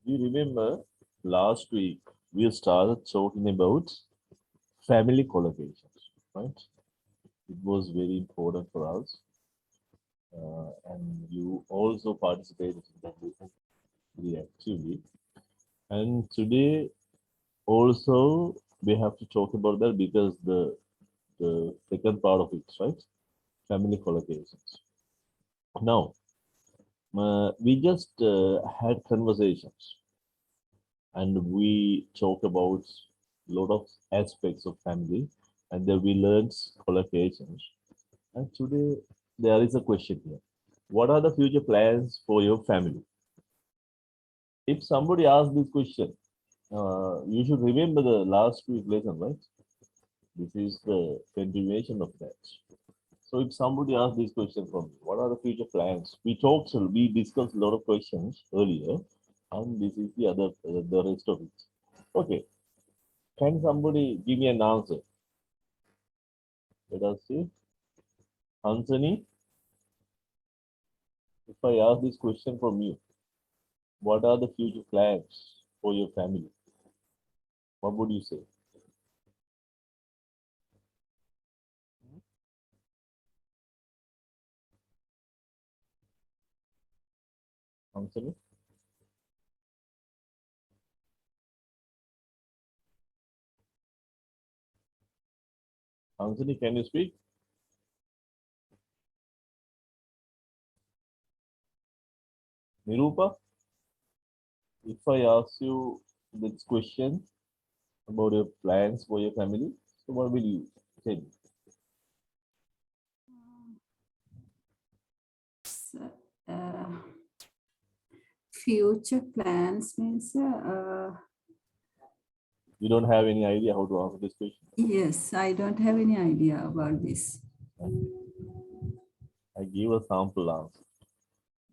You remember last week we started talking about family collaborations, right? It was very important for us, and you also participated in that very actively. And today also we have to talk about that because the second part of it, right? Family collaborations. Now, we just had conversations and we talk about a lot of aspects of family and then we learned collocations. And today there is a question here. What are the future plans for your family? If somebody asks this question, you should remember the last week lesson, right? This is the continuation of that. So if somebody asks this question from me, what are the future plans? We discussed a lot of questions earlier, and this is the rest of it. Okay, can somebody give me an answer? Let us see. Anthony, if I ask this question from you, what are the future plans for your family? What would you say? Anthony? Anthony, can you speak? Nirupa, if I ask you this question about your plans for your family, so what will you say? So, future plans means You don't have any idea how to answer this question. yes, I don't have any idea about this. I give a sample answer,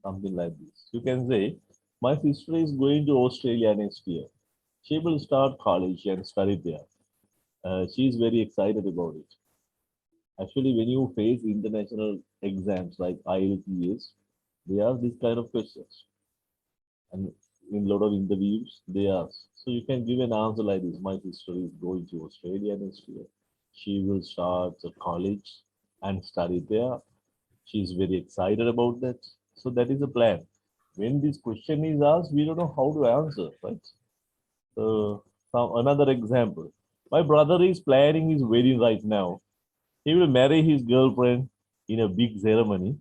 something like this. You can say, my sister is going to Australia next year. She will start college and study there. She is very excited about it. Actually, when you face international exams like IELTS, they ask this kind of questions. And in a lot of interviews, they ask. So you can give an answer like this. My sister is going to Australia next year. She will start a college and study there. She's very excited about that. So that is a plan. When this question is asked, we don't know how to answer, right? So another example. My brother is planning his wedding right now. He will marry his girlfriend in a big ceremony.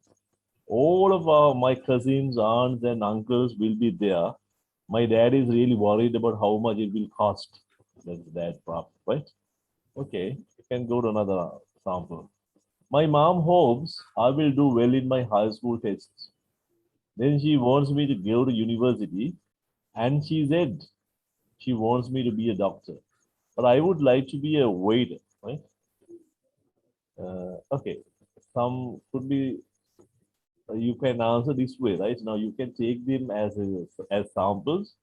All of my cousins, aunts, and uncles will be there. My dad is really worried about how much it will cost. That's that part, right? Okay, you can go to another sample. My mom hopes I will do well in my high school tests. Then she wants me to go to university, and she said she wants me to be a doctor. But I would like to be a waiter, right? Okay, some could be you can answer this way, right? Now you can take them as samples,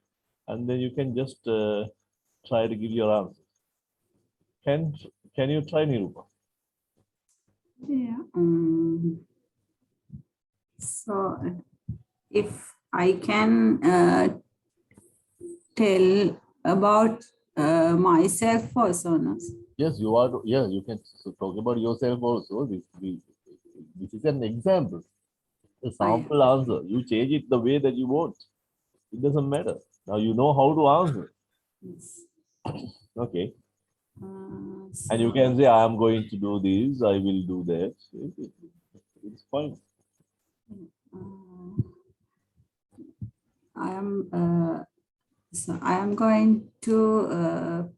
and then you can just try to give your answer. Can can you try, Nirupa? Yeah. So if I can tell about myself also, no? Yes, you are. Yeah, you can talk about yourself also. This is an example, a I, sample answer. You change it the way that you want. It doesn't matter. Now you know how to answer. yes. Okay. And you So can say, I am going to do this, I will do that. It's fine. uh, I am going to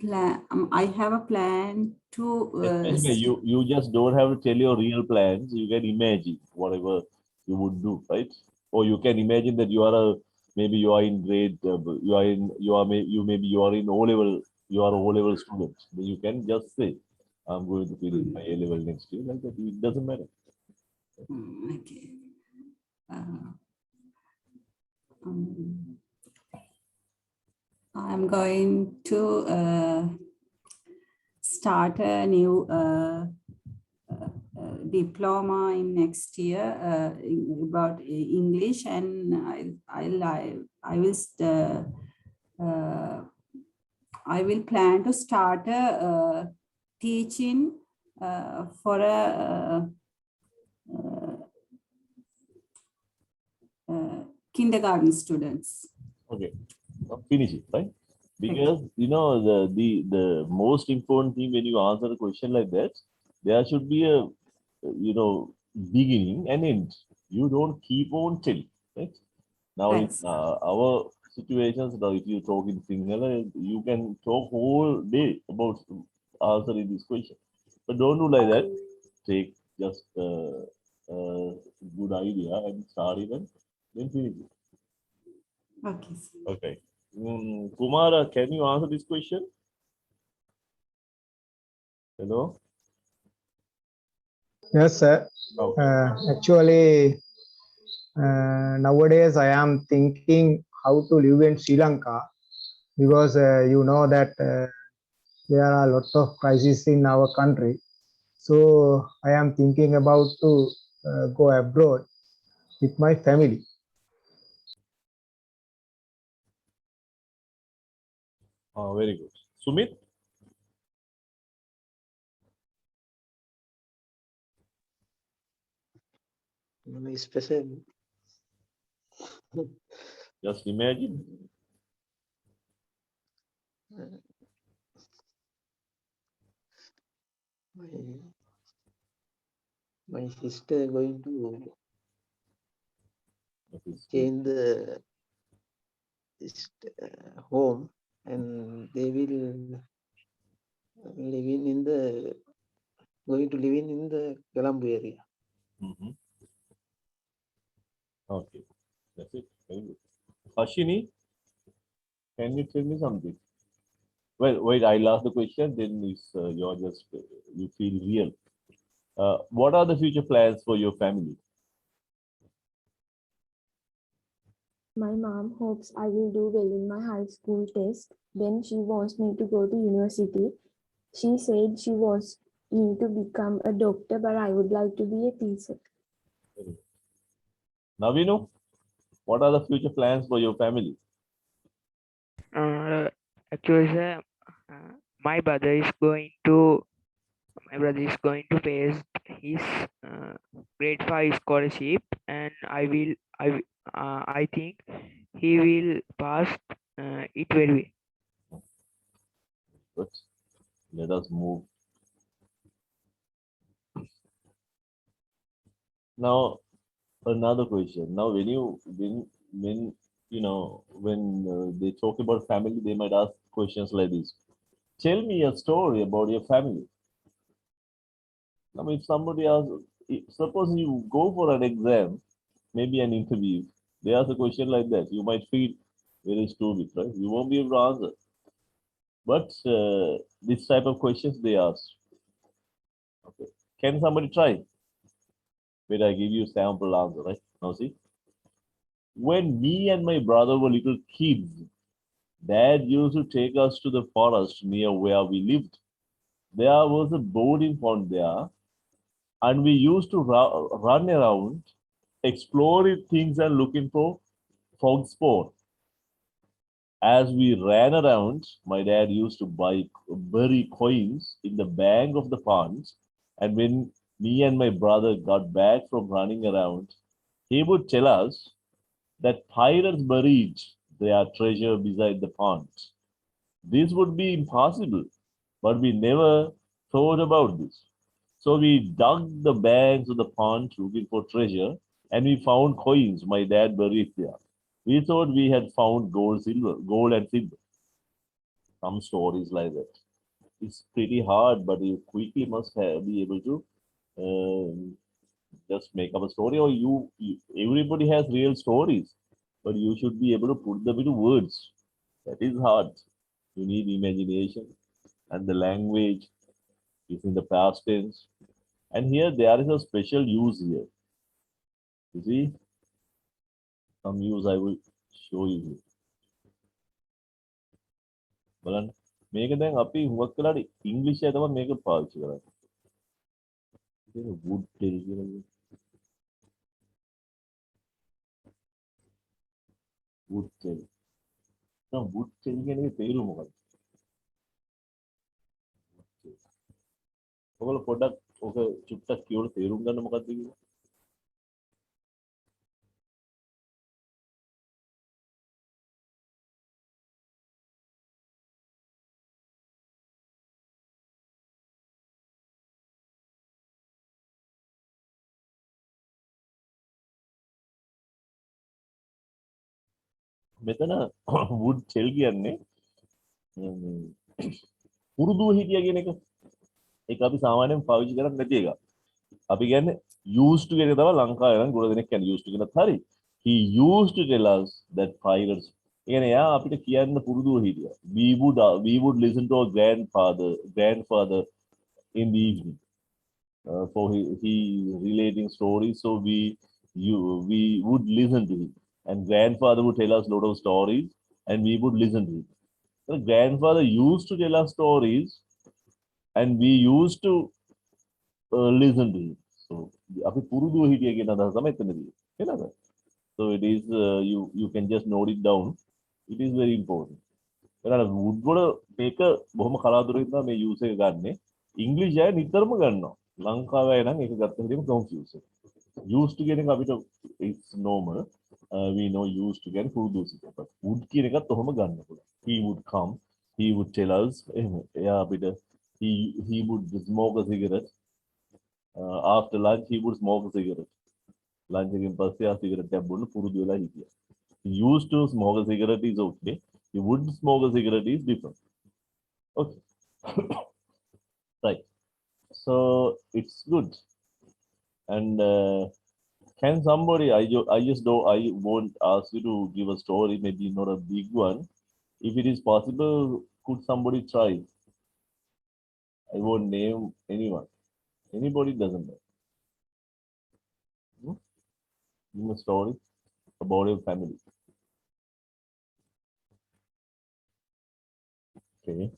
plan. I have a plan to Especially you just don't have to tell your real plans. You can imagine whatever you would do, right? Or you can imagine that you are a maybe you are in grade you are in you are may, you maybe you are in O level you are a O level student. Then you can just say, I'm going to finish my A level next year. Like that, it doesn't matter. okay. Uh, um, I'm going to start a new diploma in next year about English, and I will I will plan to start a teaching for a kindergarten students. Okay, now finish it, right? Because you know the most important thing when you answer a question like that, there should be a beginning and end. You don't keep on telling, right? Now in Right. our situations, now if you talk in Sinhala, you can talk whole day about answering this question. But don't do like that. Take just a good idea and start it and then finish it. Okay. Okay. Kumara, can you answer this question? Hello? Yes, sir. Okay. Actually, nowadays I am thinking how to live in Sri Lanka because you know that there are a lot of crises in our country. So I am thinking about to go abroad with my family. Very good. Sumit? Special. Just imagine. My sister going to That is change the home, and they will living in the going to living in the Colombo area. Mhm. Okay. That's it. Very good. Hashini, can you tell me something? Well, wait, I'll ask the question, then you're just, you feel real. What are the future plans for your family? My mom hopes I will do well in my high school test. Then she wants me to go to university. She said she wants me to become a doctor, but I would like to be a teacher. Navinu, what are the future plans for your family? Actually, sir, my brother is going to face his grade 5 scholarship, and I think he will pass it very well. But let us move. Now, another question. Now, when they talk about family, they might ask questions like this. Tell me a story about your family. Now, if somebody asks, suppose you go for an exam, maybe an interview, they ask a question like that, you might feel very stupid, right? You won't be able to answer. But this type of questions they ask. Okay. Can somebody try? Wait, I give you sample answer, right? Now see. When me and my brother were little kids, Dad used to take us to the forest near where we lived. There was a boarding pond there, and we used to run around, exploring things and looking for frog spawn. As we ran around, my dad used to bury coins in the bank of the pond, and when me and my brother got back from running around, he would tell us that pirates buried their treasure beside the pond. This would be impossible, but we never thought about this. So we dug the banks of the pond looking for treasure, and we found coins my dad buried there. We thought we had found gold and silver. Some stories like that. It's pretty hard, but you quickly must be able to just make up a story, or everybody has real stories, but you should be able to put them into words. That is hard. You need imagination, and the language is in the past tense. And here there is a special use here. You see, some use I will show you here. බලන්න මේක දැන් අපි හුඟක් වෙලාට ඉංග්‍රීසි තමයි මේක පාවිච්චි කරන්නේ. wood tail කියලා කියන්නේ. wood tail. දැන් wood tail කියන එකේ තේරුම මොකක්ද? ඔයගොල්ලෝ පොඩ්ඩක් ඔක චුට්ටක් කියවල තේරුම් ගන්න මොකක්ද කියලා. මෙතන wood tail කියන්නේ පුරුදුව හිටිය කියන එක. ඒක අපි සාමාන්‍යයෙන් පාවිච්චි කරන්නේ නැති එක. අපි කියන්නේ used to කියන එක තමයි ලංකාවේ නම් ගොඩ දෙනෙක් කියන්නේ used to කියනත් හරි. He used to tell us that pirates. කියන්නේ යා අපිට කියන්න පුරුදුව හිටියා. We would listen to our grandfather in the evening. For he relating stories, so we would listen to him. And grandfather would tell us a lot of stories, and we would listen to him. The grandfather used to tell us stories, and we used to listen to him. So අපි පුරුදුව හිටිය කියන අදහස තමයි එතනදී. එනද? So it is you can just note it down. It is very important. එතන wood වල මේක බොහොම කලාතුරකින් තමයි මේ use එක ගන්නෙ. ඉංග්‍රීසි අය නිතරම ගන්නවා. ලංකාවේ අය නම් ඒක ගත්ත හැටිම confuse. Used to කියන එක අපිට it's normal. We know used to කියන පුරුදු සිත. But would කියන එකත් ඔහොම ගන්න පුළුවන්. He would come, he would tell us එහෙම. එයා අපිට he would smoke a cigarette. After lunch he would smoke a cigarette. Lunch එකෙන් පස්සේ ආ cigarette එකක් බොන්න පුරුදු වෙලා හිටියා. He used to smoke a cigarette is okay. He would smoke a cigarette is different. Okay. Right. So it's good. And can somebody, I just don't, I won't ask you to give a story, maybe not a big one. If it is possible, could somebody try? I won't name anyone. Anybody doesn't know. Give a story about your family. Okay.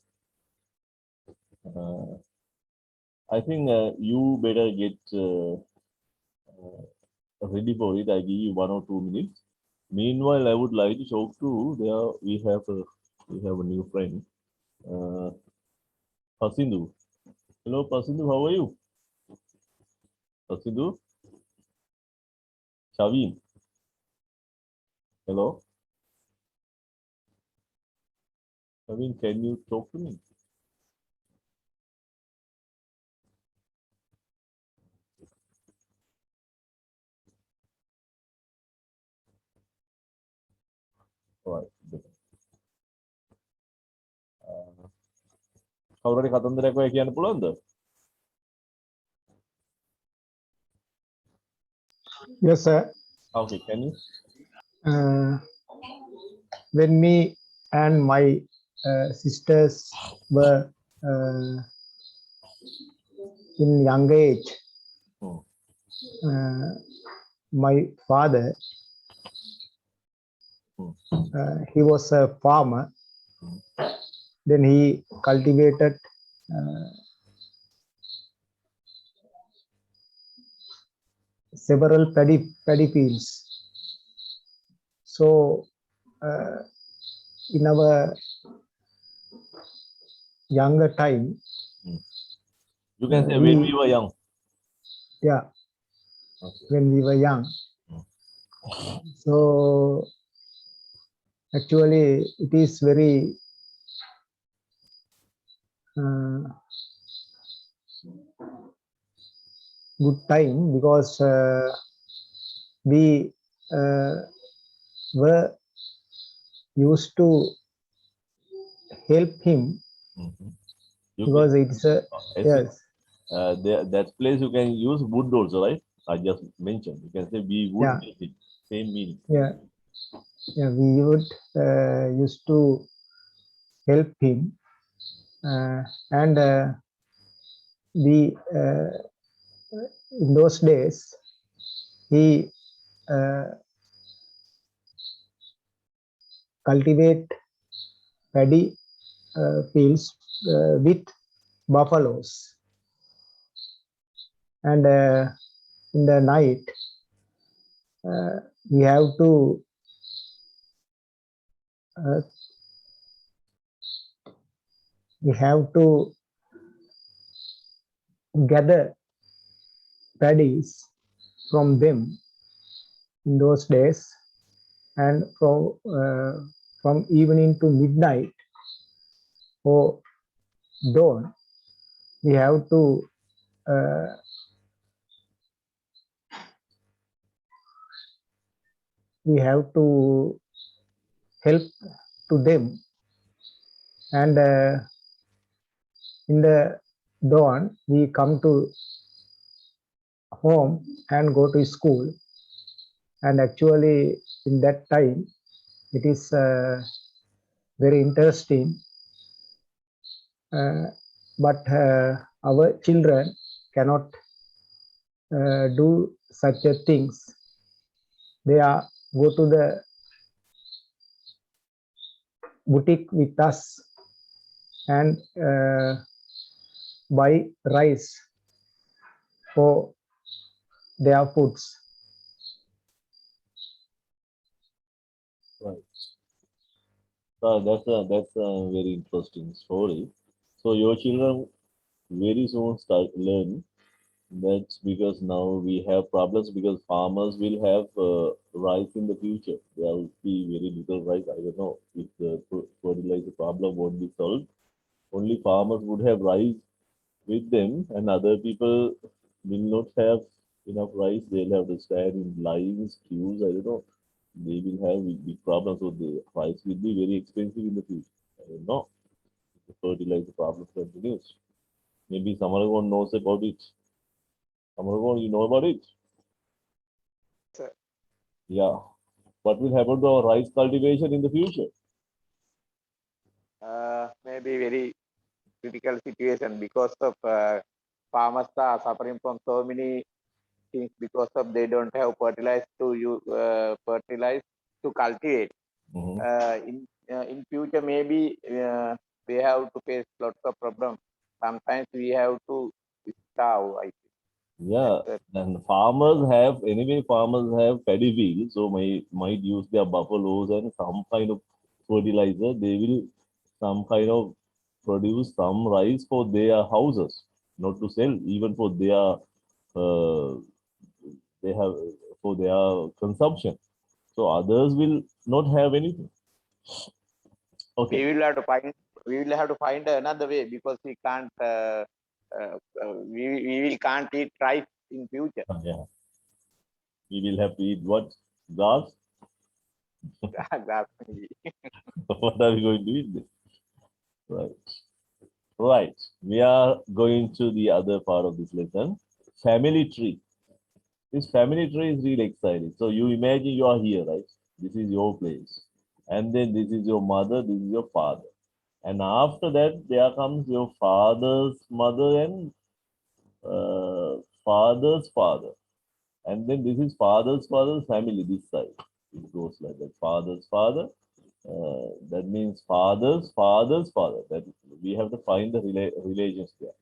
I think you better get ready for it. I give you 1 or 2 minutes. Meanwhile, I would like to talk to there. We have a new friend, Pasindu. Hello, Pasindu. How are you? Pasindu. Shavin. Hello. Shavin, can you talk to me? Right. කවුරුරි කතන්දරයක් ඔය කියන්න පුළුවන්ද? Yes, sir. Okay, can you? When me and my sisters were in young age, Hmm. my father, he was a farmer. Then he cultivated several paddy fields. So in our younger time, You can say when we were young. yeah, Okay. when we were young. So actually it is very good time because we were used to help him Mhm. You because it's a can, yes, that place you can use wood also, right? I just mentioned. You can say we would Yeah. get it. Same meaning. yeah, we would used to help him and we in those days he cultivate paddy fields with buffaloes. and in the night uh, we have to uh, we have to gather paddies from them in those days, and from evening to midnight or dawn we have to uh, help to them, and in the dawn we come to home and go to school, and actually in that time it is very interesting, but our children cannot do such a things. They are go to the boutique with us and buy rice for their foods. Right. That's a very interesting story. So your children very soon start learn. That's because now we have problems because farmers will have rice in the future. There will be very little rice. I don't know if the fertilizer problem won't be solved. Only farmers would have rice with them, and other people will not have enough rice. They'll have to stand in lines, queues. I don't know. They will have big problems. So the rice will be very expensive in the future. I don't know. The fertilizer problem continues. Maybe someone knows about it. Someone, you know about it? Sir. Yeah. What will happen to our rice cultivation in the future? Maybe very critical situation because of farmers are suffering from so many things because of they don't have fertilize to use fertilize to cultivate. Mhm. In future maybe we have to face lots of problems. Sometimes we have to starve. I think. Yeah, That's and farmers have paddy fields, so might use their buffaloes and some kind of fertilizer. They will some kind of produce some rice for their houses, not to sell, even for their they have for their consumption. So others will not have anything. Okay. we will have to find another way because we can't we will can't eat rice in future. Yeah. We will have to eat what? Grass? What are we going to eat? Right. Right. We are going to the other part of this lesson. Family tree. This family tree is really exciting. So you imagine you are here, right? This is your place. And then this is your mother, this is your father. And after that, there comes your father's mother and father's father. And then this is father's father's family, this side. It goes like that. Father's father. That means father's father's father. That we have to find the relations there.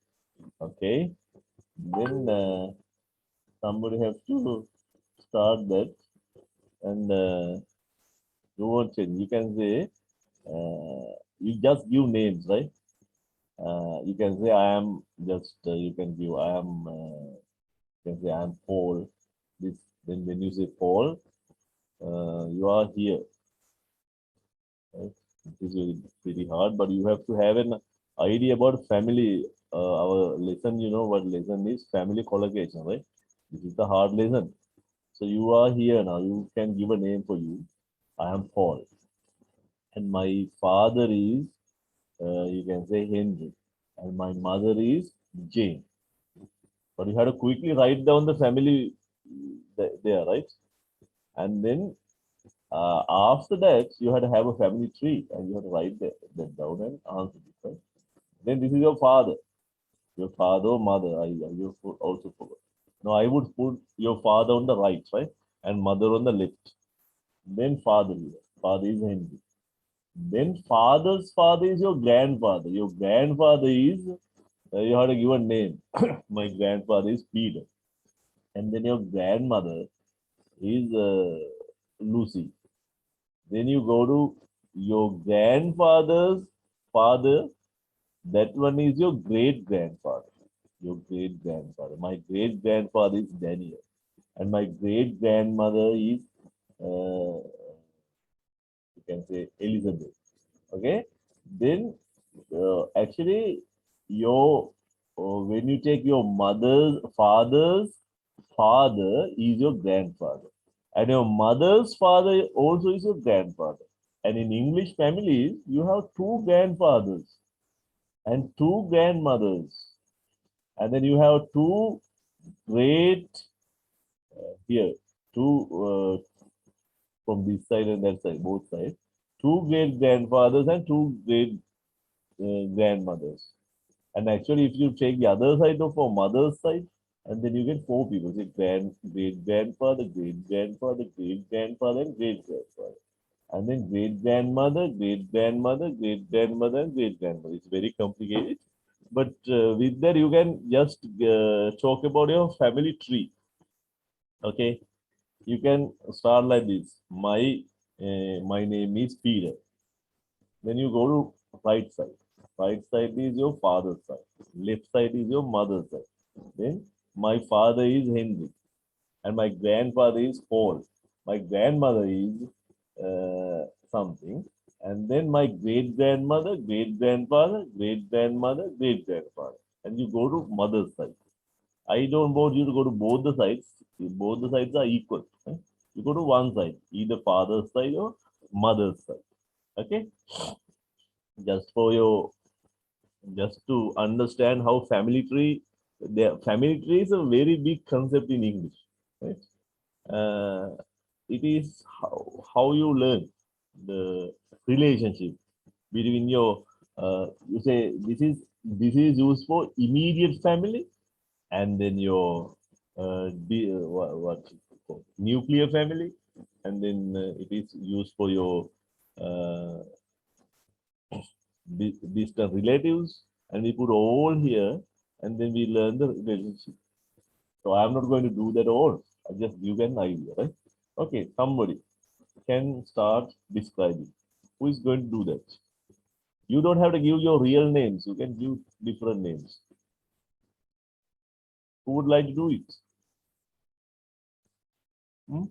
Okay. Then somebody has to start that, and you won't change. You can say you just give names, right? You can say I am just. You can give I am. You can say I am Paul. This then when you say Paul, you are here. Right? It is very hard, but you have to have an idea about family. Our lesson, you know what lesson is? Family collocation, right? This is the hard lesson. So you are here now. You can give a name for you. I am Paul, and my father is. You can say Henry, and my mother is Jane. But you have to quickly write down the family there, right? And then after that, you have to have a family tree, and you have to write that down and answer it, right? Then this is your father or mother. You also forgot. No, I would put your father on the right, right, and mother on the left. Then father here. Father is Henry. Then father's father is your grandfather. Your grandfather is You have to give a name. My grandfather is Peter. And then your grandmother is Lucy. Then you go to your grandfather's father. That one is your great grandfather. Your great grandfather. My great grandfather is Daniel. And my great grandmother is, you can say, Elizabeth. Okay. Then actually, your when you take your mother's father's father is your grandfather, and your mother's father also is your grandfather. And in English families, you have two grandfathers and two grandmothers, and then you have two great here, two from this side and that side, both sides, two great grandfathers and two great grandmothers. And actually, if you take the other side of our mother's side, and then you get four people, say great grandfather, great grandfather, great grandfather, and great grandfather. And then great grandmother, great grandmother, great grandmother, and great grandmother. It's very complicated. But with that, you can just talk about your family tree. Okay. You can start like this. My name is Peter. Then you go to right side. Right side is your father's side. Left side is your mother's side. Then my father is Henry, and my grandfather is Paul. My grandmother is something, and then my great grandmother, great grandfather, great grandmother, great grandfather, and you go to mother's side. I don't want you to go to both the sides. Both the sides are equal. Right? You go to one side, either father's side or mother's side. Okay, just for your just to understand how family tree, the family tree is a very big concept in English, right? It is how you learn the relationship between your you say this is used for immediate family, and then your what you call nuclear family, and then it is used for your uh, distant relatives, and we put all here, and then we learn the relationship. So I'm not going to do that all. I just give an idea, right? Okay, somebody can start describing. Who is going to do that? You don't have to give your real names. You can give different names. Who would like to do it? Hmm?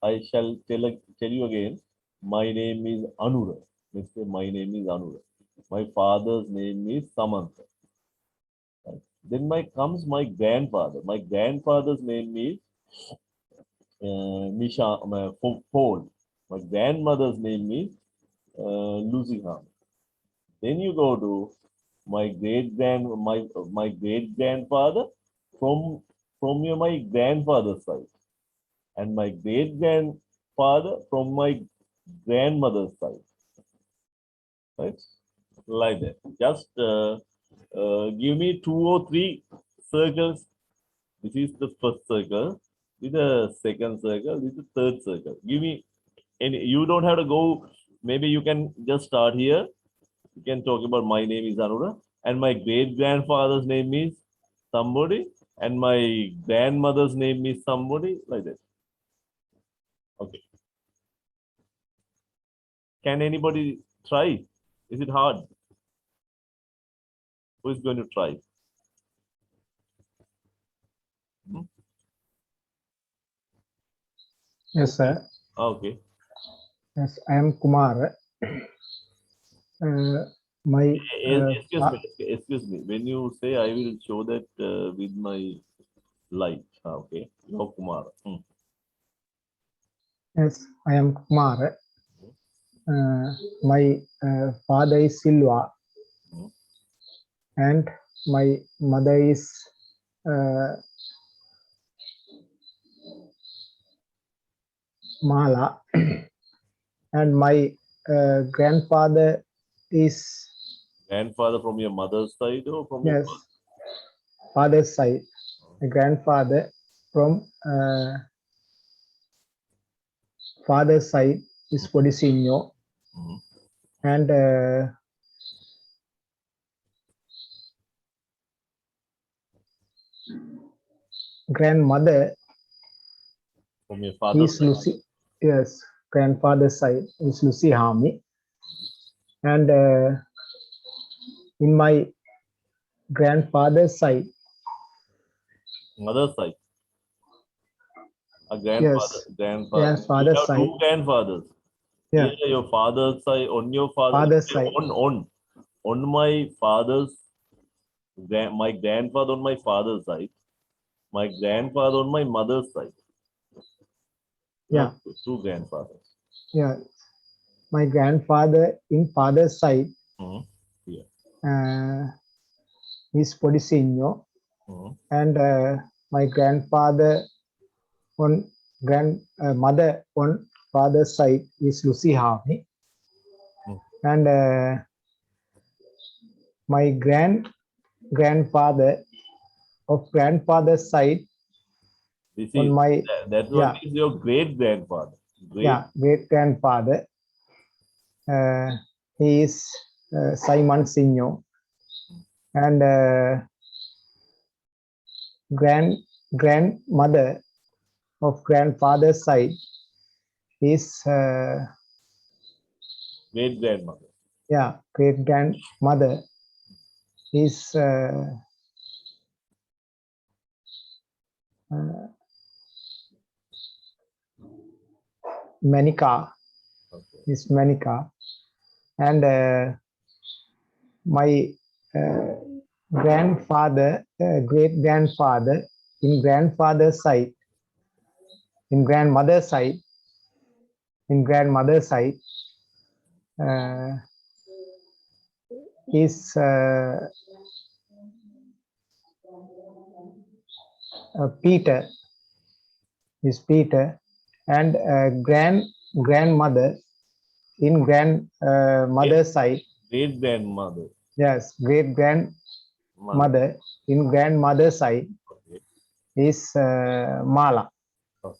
I shall tell you again. My name is Anura. Let's say my name is Anura. My father's name is Samantha. Right? Then comes my grandfather. My grandfather's name is Paul. My grandmother's name is Lucy Ham. Then you go to my great grandfather from my grandfather's side, and my great grandfather from my grandmother's side, right? Like that. Just give me 2 or 3 circles. This is the first circle. This is the second circle. This is the third circle. Give me any. You don't have to go. Maybe you can just start here. You can talk about my name is Anura, and my great grandfather's name is somebody, and my grandmother's name is somebody, like that. Okay. Can anybody try? Is it hard? Who is going to try? Hmm? Yes, sir. Okay. Yes, I am Kumar. My Excuse me. When you say, I will show that with my light. Okay. No, Kumar. yes, I am Kumar. My father is Silva, and my mother is Mala, and my grandfather is Grandfather from your mother's side or from your yes, father's side. My grandfather from father's side is Podicino, Mhm. and grandmother From your father's is side. Lucy. Yes, grandfather's side is Lucy Harmy, and in my grandfather's side, Mother's side. A yes, grandfather. You grandfather's have two side, grandfathers. yeah, Here your father's side, on your father's father's side, on my father's, my grandfather on my father's side, my grandfather on my mother's side. You yeah, have two grandfathers. yeah. My grandfather in father's side Mhm. Yeah. is Podisigno, Mhm. and my grandfather on mother on father's side is Lucy Harvey, Mm. and my grandfather of grandfather's side This on is my that one yeah is your great grandfather. great grandfather. He is Simon Signo, and grandmother of grandfather's side is Great grandmother. great grandmother is Manika, Okay. is Manika, and my grandfather, great grandfather in grandfather's side, in grandmother's side, in grandmother's side is Peter, and grandmother in grandmother's side, Great grandmother. yes, great grandmother in grandmother's side Okay. is Mala. Okay.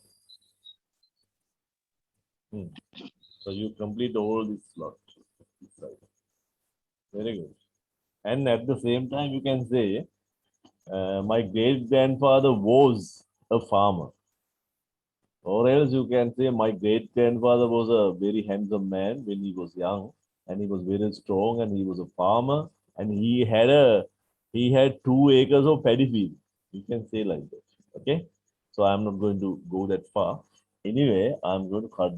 So you complete all this slot. Very good. And at the same time, you can say, my great grandfather was a farmer. Or else you can say, my great grandfather was a very handsome man when he was young, and he was very strong, and he was a farmer, and he had 2 acres of paddy field. You can say like that. Okay. So I'm not going to go that far. Anyway, I'm going to cut,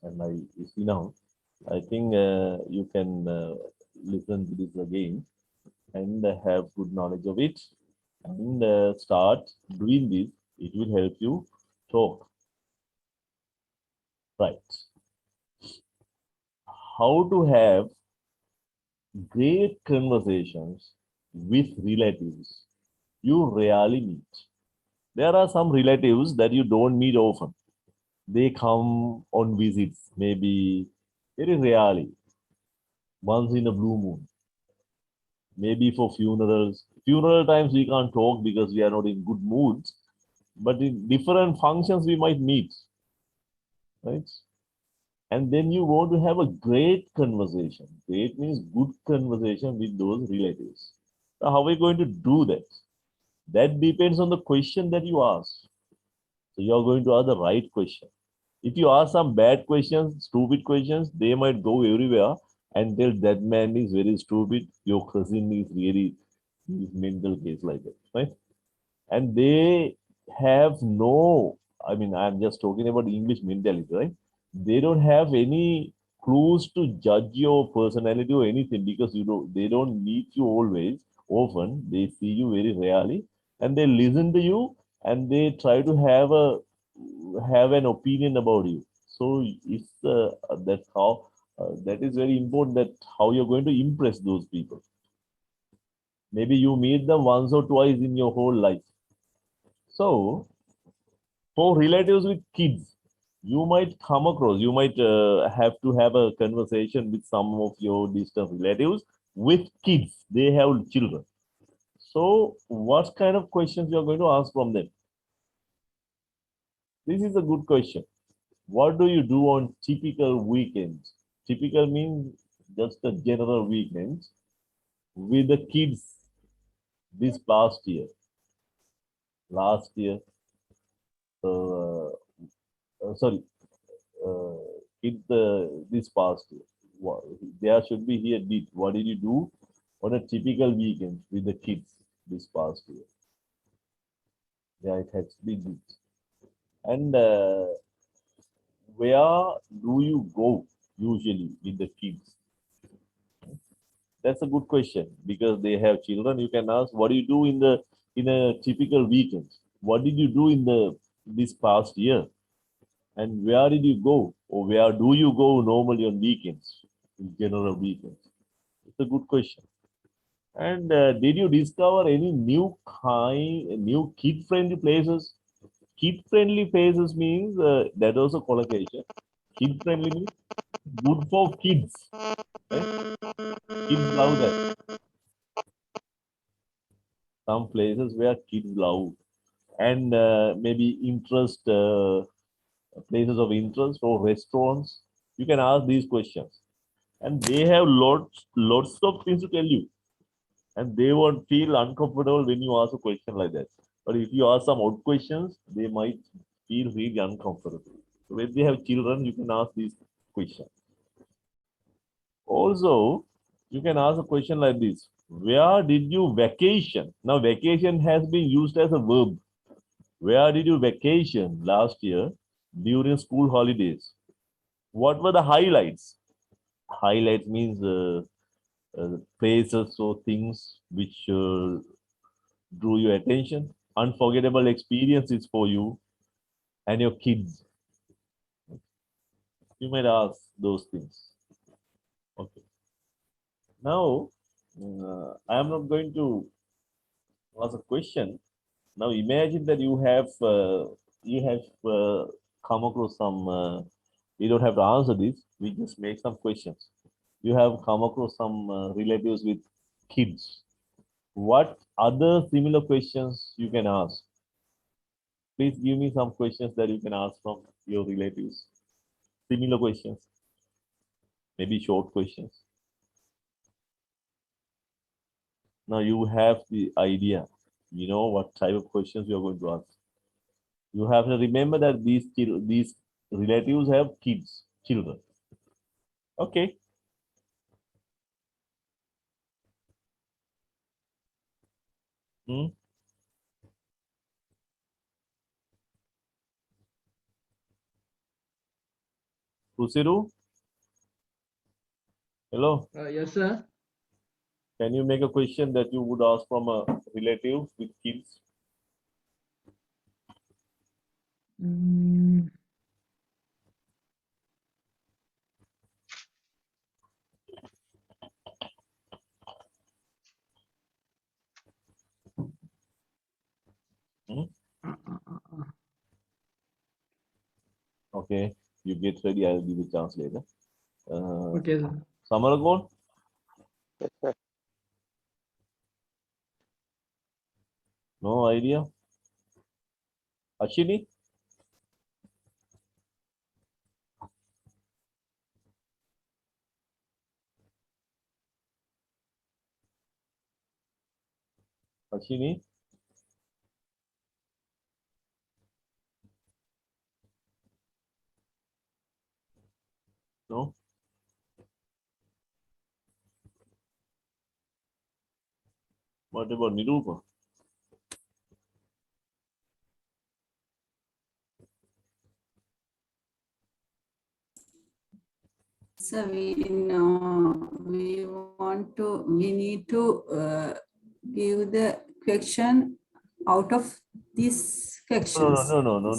and I see now. I think you can listen to this again and have good knowledge of it, and start doing this. It will help you talk. Right. How to have great conversations with relatives you rarely meet. There are some relatives that you don't meet often. They come on visits, maybe very rarely, once in a blue moon, maybe for funerals. Funeral times we can't talk because we are not in good moods, but in different functions we might meet, right? And then you want to have a great conversation. Great means good conversation with those relatives. Now, how are we going to do that? That depends on the question that you ask. So you are going to ask the right question. If you ask some bad questions, stupid questions, they might go everywhere and tell that man is very stupid. Your cousin is really mental case like that, right? And they have no, I mean, I'm just talking about English mentality, right? They don't have any clues to judge your personality or anything because they don't meet you always often. They see you very rarely, and they listen to you, and they try to have an opinion about you. So it's that's how that is very important, that how you're going to impress those people. Maybe you meet them once or twice in your whole life. So for relatives with kids, you might come across, you might have to have a conversation with some of your distant relatives with kids. They have children. So what kind of questions you are going to ask from them? This is a good question. What do you do on typical weekends? Typical means just a general weekends with the kids this past year. last year. Sorry, in this past year. There should be here did. What did you do on a typical weekend with the kids this past year? Yeah, it has been did. And where do you go usually with the kids? That's a good question because they have children. You can ask, what do you do in a typical weekend? What did you do in this past year? And where did you go, or where do you go normally on weekends, in general weekends? It's a good question. And did you discover any new kid-friendly places? Kid-friendly places means that also collocation. Kid-friendly means good for kids. Right? Kids love that. Some places where kids love, and maybe places of interest or restaurants. You can ask these questions, and they have lots of things to tell you, and they won't feel uncomfortable when you ask a question like that. But if you ask some odd questions, they might feel really uncomfortable. So when they have children, you can ask these questions. Also, you can ask a question like this: where did you vacation? Now, vacation has been used as a verb. Where did you vacation last year during school holidays? What were the highlights? Highlights means places or things which drew your attention, unforgettable experiences for you and your kids. You might ask those things. Okay. Now, I am not going to ask a question. Now, imagine that you have come across some. You don't have to answer this. We just make some questions. You have come across some relatives with kids. What other similar questions you can ask? Please give me some questions that you can ask from your relatives. Similar questions, maybe short questions. Now you have the idea, you know what type of questions you are going to ask. You have to remember that these relatives have kids, children. Okay. Hmm? Kusiru? Hello. Yes, sir. Can you make a question that you would ask from a relative with kids? Mm, Hmm? uh, uh, uh, uh. Okay, you get ready. I'll give you a chance later. Okay, sir. Samaragod? Yes, sir. No idea. Ashini? Ashini? No? What about Nirupa? So we know we need to give the question out of these questions. Is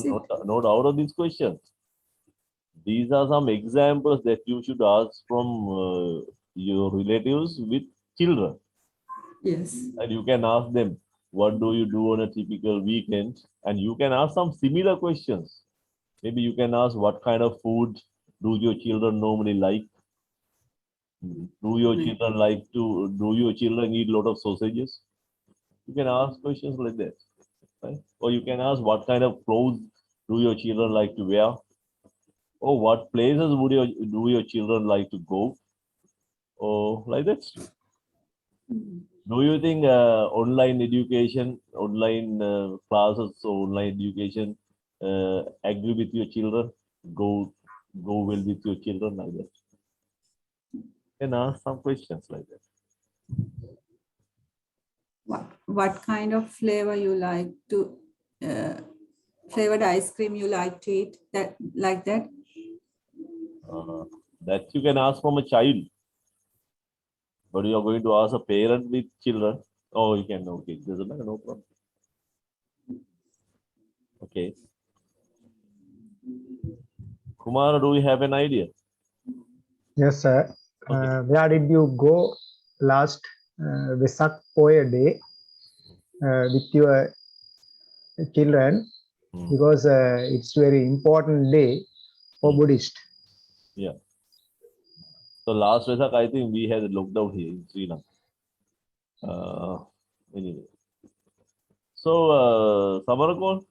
it? Not out of these questions. These are some examples that you should ask from your relatives with children. Yes. And you can ask them, what do you do on a typical weekend? And you can ask some similar questions. Maybe you can ask, what kind of food do your children normally like? Do your children eat a lot of sausages? You can ask questions like that. Right? Or you can ask, what kind of clothes do your children like to wear? Or what places do your children like to go? Or like that. Do you think online education, online classes, or online education agree with your children? Go well with your children like that. Can ask some questions like that. What kind of flavor you like to, flavored ice cream you like to eat, that like that? That you can ask from a child, but you are going to ask a parent with children. Oh, you can. Okay, doesn't matter. No problem. Okay. Kumar, do you have an idea? Yes, sir. Okay. Where did you go last Vesak Poya day with your children? Hmm. Because it's very important day for Hmm. Buddhist. Yeah. So last Vesak, I think we had a lockdown here in Sri Lanka. Anyway. So, Samarakon,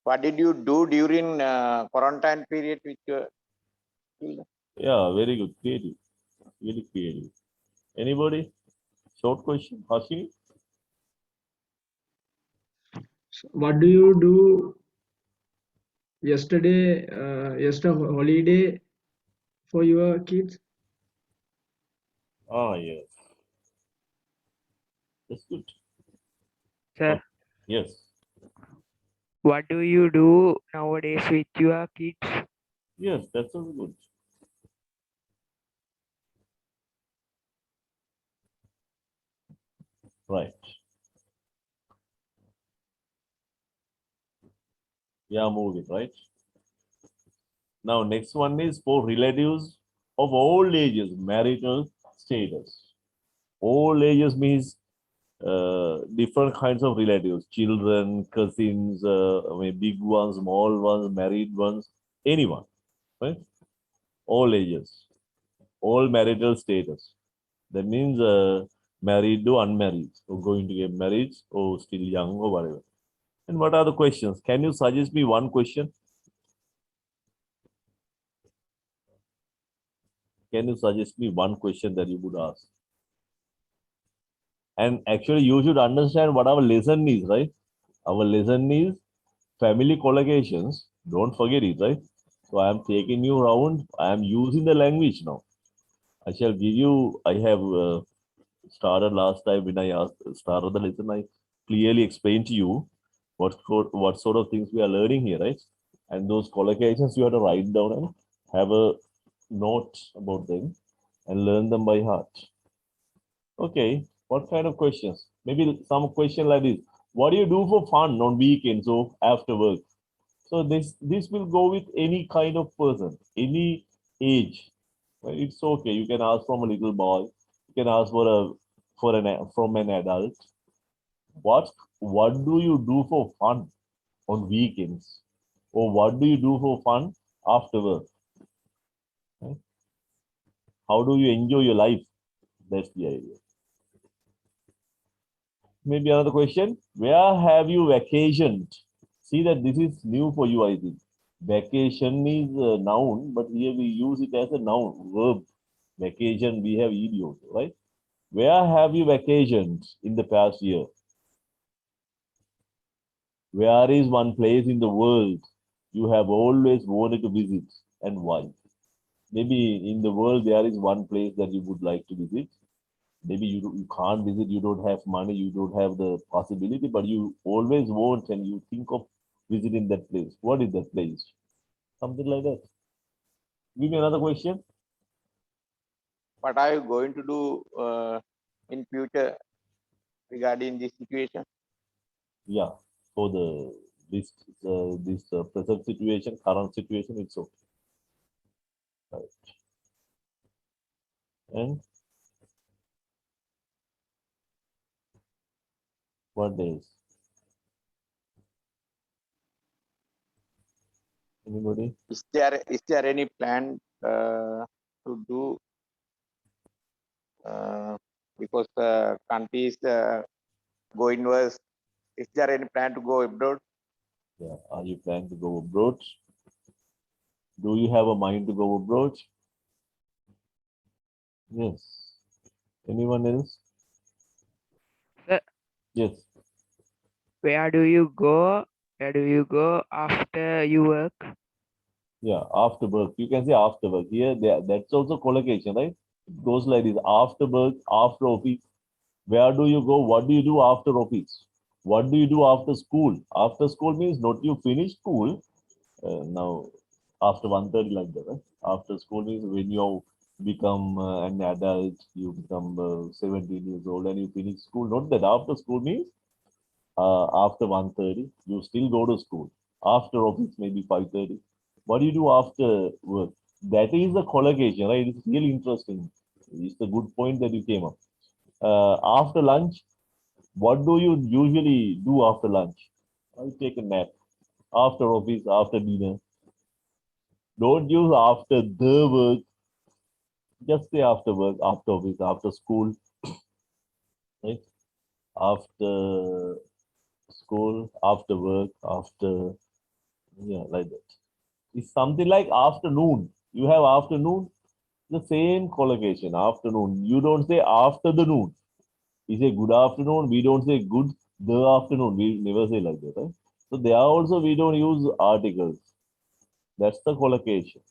What did you do during quarantine period with your children? yeah, very good. Creative. Really creative. Anybody? Short question. Hashimi? What do you do yesterday? Yesterday holiday for your kids? Ah, yes. That's good. Sir, Yes. what do you do nowadays with your kids? Yes, that's also good. Right. Yeah, moving, right? Now, next one is for relatives of all ages, marital status. All ages means different kinds of relatives, children, cousins, I mean, big ones, small ones, married ones, anyone, right? All ages, all marital status. That means married to unmarried, or going to get married, or still young, or whatever. And what are the questions? Can you suggest me one question? Can you suggest me one question that you would ask? And actually, you should understand what our lesson is, right? Our lesson is family collocations. Don't forget it, right? So I am taking you around. I am using the language now. I shall give you. I have started last time when I started the lesson. I clearly explained to you what sort of things we are learning here, right? And those collocations you have to write down and have a note about them and learn them by heart. Okay, what kind of questions? Maybe some question like this. What do you do for fun on weekends or after work? So this will go with any kind of person, any age. Right? It's okay. You can ask from a little boy. You can ask from an adult. What do you do for fun on weekends? Or what do you do for fun after work? Right? How do you enjoy your life? That's the idea. Maybe another question. Where have you vacationed? See that this is new for you, I think. Vacation is a noun, but here we use it as a noun, verb. Vacation, we have ed also, right? Where have you vacationed in the past year? Where is one place in the world you have always wanted to visit and why? Maybe in the world there is one place that you would like to visit. Maybe you can't visit, you don't have money, you don't have the possibility, but you always want and you think of visiting that place. What is that place? Something like that. Give me another question. What are you going to do in future regarding this situation? Yeah, for this present situation, current situation, it's okay. Right. And what else? Anybody? Is there any plan to do because the country is going worse? Is there any plan to go abroad? Yeah. Are you planning to go abroad? Do you have a mind to go abroad? Yes. Anyone else? Yes. Where do you go? Where do you go after you work? Yeah, after work. You can say after work. Here, there, that's also collocation, right? It goes like this: after work, after office. Where do you go? What do you do after office? What do you do after school? After school means not you finish school. Now, after 1:30 like that, right? After school means when you become an adult, you become 17 years old and you finish school. Not that after school means after 1:30, you still go to school. After office, maybe 5:30. What do you do after work? That is the collocation, right? It's really interesting. It's a good point that you came up. After lunch, what do you usually do after lunch? I take a nap. After office, after dinner. Don't use after the work. Just say after work, after office, after school, right? After school, after work, after, yeah, like that. It's something like afternoon. You have afternoon, the same collocation, afternoon. You don't say after the noon. We say good afternoon. We don't say good the afternoon. We never say like that, right? So there also we don't use articles. That's the collocation.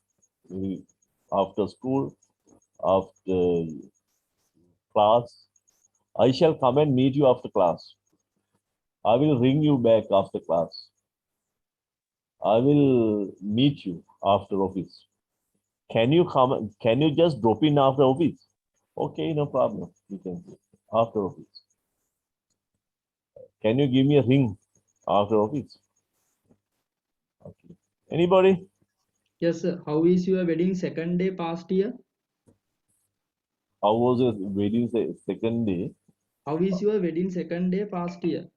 After school, after class. I shall come and meet you after class. I will ring you back after class. I will meet you after office. Can you come? Can you just drop in after office? Okay, no problem. You can say after office. Can you give me a ring after office? Okay. Anybody? Yes, sir. How is your wedding second day past year? How was your wedding second day? How is your wedding second day past year?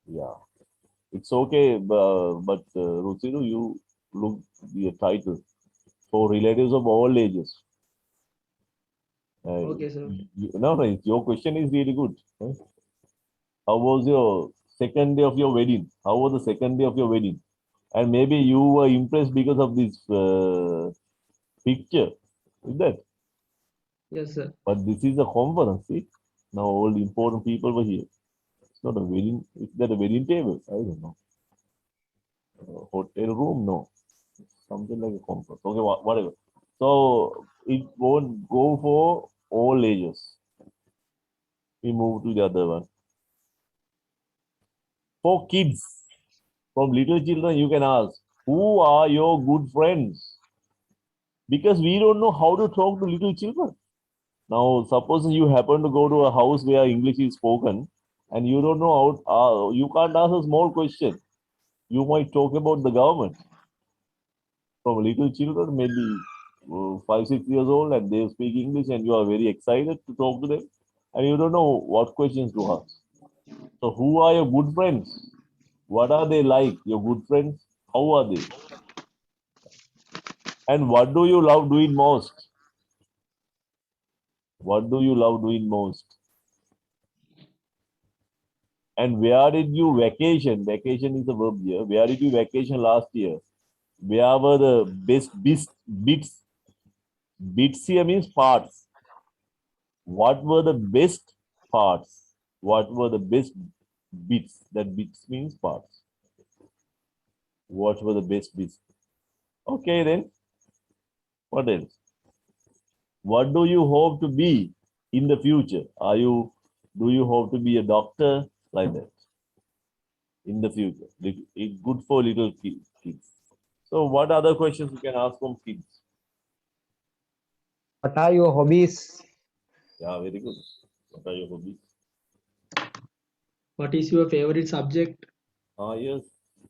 Yeah, it's okay, but Ruchiru, you look the title for relatives of all ages. Okay, sir. No, no, your question is really good. Right? How was your second day of your wedding? How was the second day of your wedding? And maybe you were impressed because of this picture. Is that? Yes, sir. But this is a conference. See? Now all the important people were here. It's not a wedding. Is that a wedding table? I don't know. Hotel room? No. Something like a conference. Okay, whatever. So it won't go for all ages. We move to the other one. For kids, from little children, you can ask, who are your good friends? Because we don't know how to talk to little children. Now, suppose you happen to go to a house where English is spoken and you don't know how, you can't ask a small question. You might talk about the government. From little children, maybe 5, 6 years old, and they speak English, and you are very excited to talk to them, and you don't know what questions to ask. So, who are your good friends? What are they like? Your good friends? How are they? And what do you love doing most? What do you love doing most? And where did you vacation? Vacation is a verb here. Where did you vacation last year? Where were the best bits? Bits here means parts. What were the best parts? What were the best bits? That bits means parts. What were the best bits? Okay, then. What else? What do you hope to be in the future? Do you hope to be a doctor? Like that. In the future. It's good for little kids. So what other questions you can ask from kids? What are your hobbies? Yeah, very good. What are your hobbies? What is your favorite subject? Yes,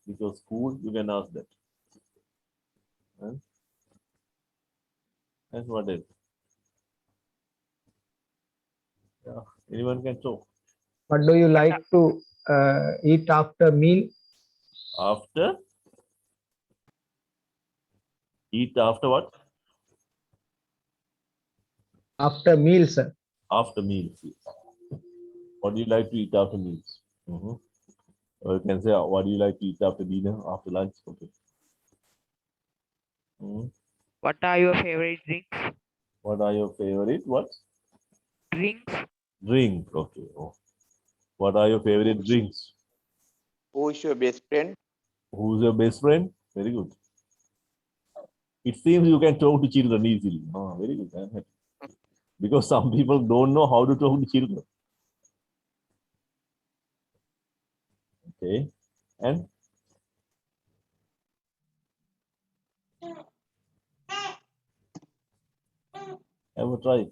because school, you can ask that. And what else? Yeah, anyone can talk. What do you like to eat after meal? After? Eat after what? After meal, sir. After meals. Yes. What do you like to eat after meals? Or you can say, what do you like to eat after dinner, after lunch? Okay. What are your favorite drinks? What are your favorite? What? Drinks? Drink. Okay. Oh. What are your favorite drinks? Who is your best friend? Who's your best friend? Very good. It seems you can talk to children easily. Oh, very good. I'm happy. Because some people don't know how to talk to children. Okay. And have a try.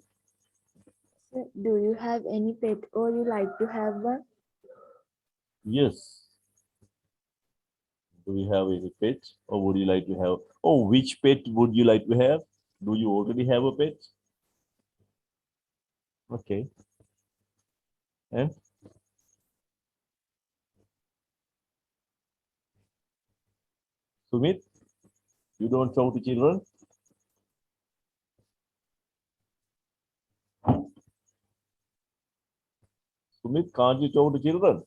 Sir, do you have any pet or you like to have one? Yes. Do you have any pet? Or would you like to have? Oh, which pet would you like to have? Do you already have a pet? Okay. And Sumit, you don't talk to children? Sumit, can't you talk to children?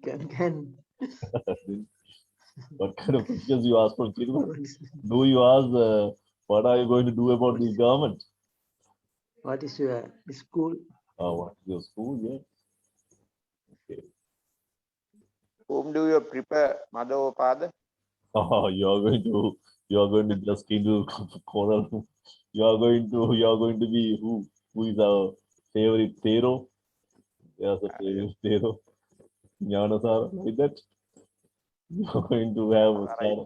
Can. What kind of questions you ask from children? Do you ask what are you going to do about this government? What is your school? What is your school? Yeah. Okay. Whom do you prefer, mother or father? Oh, you are going to just into coral. You are going to be who is our favorite Pharaoh? Yes, a favorite Pharaoh. Jnana sir, like that. You are going to have Right.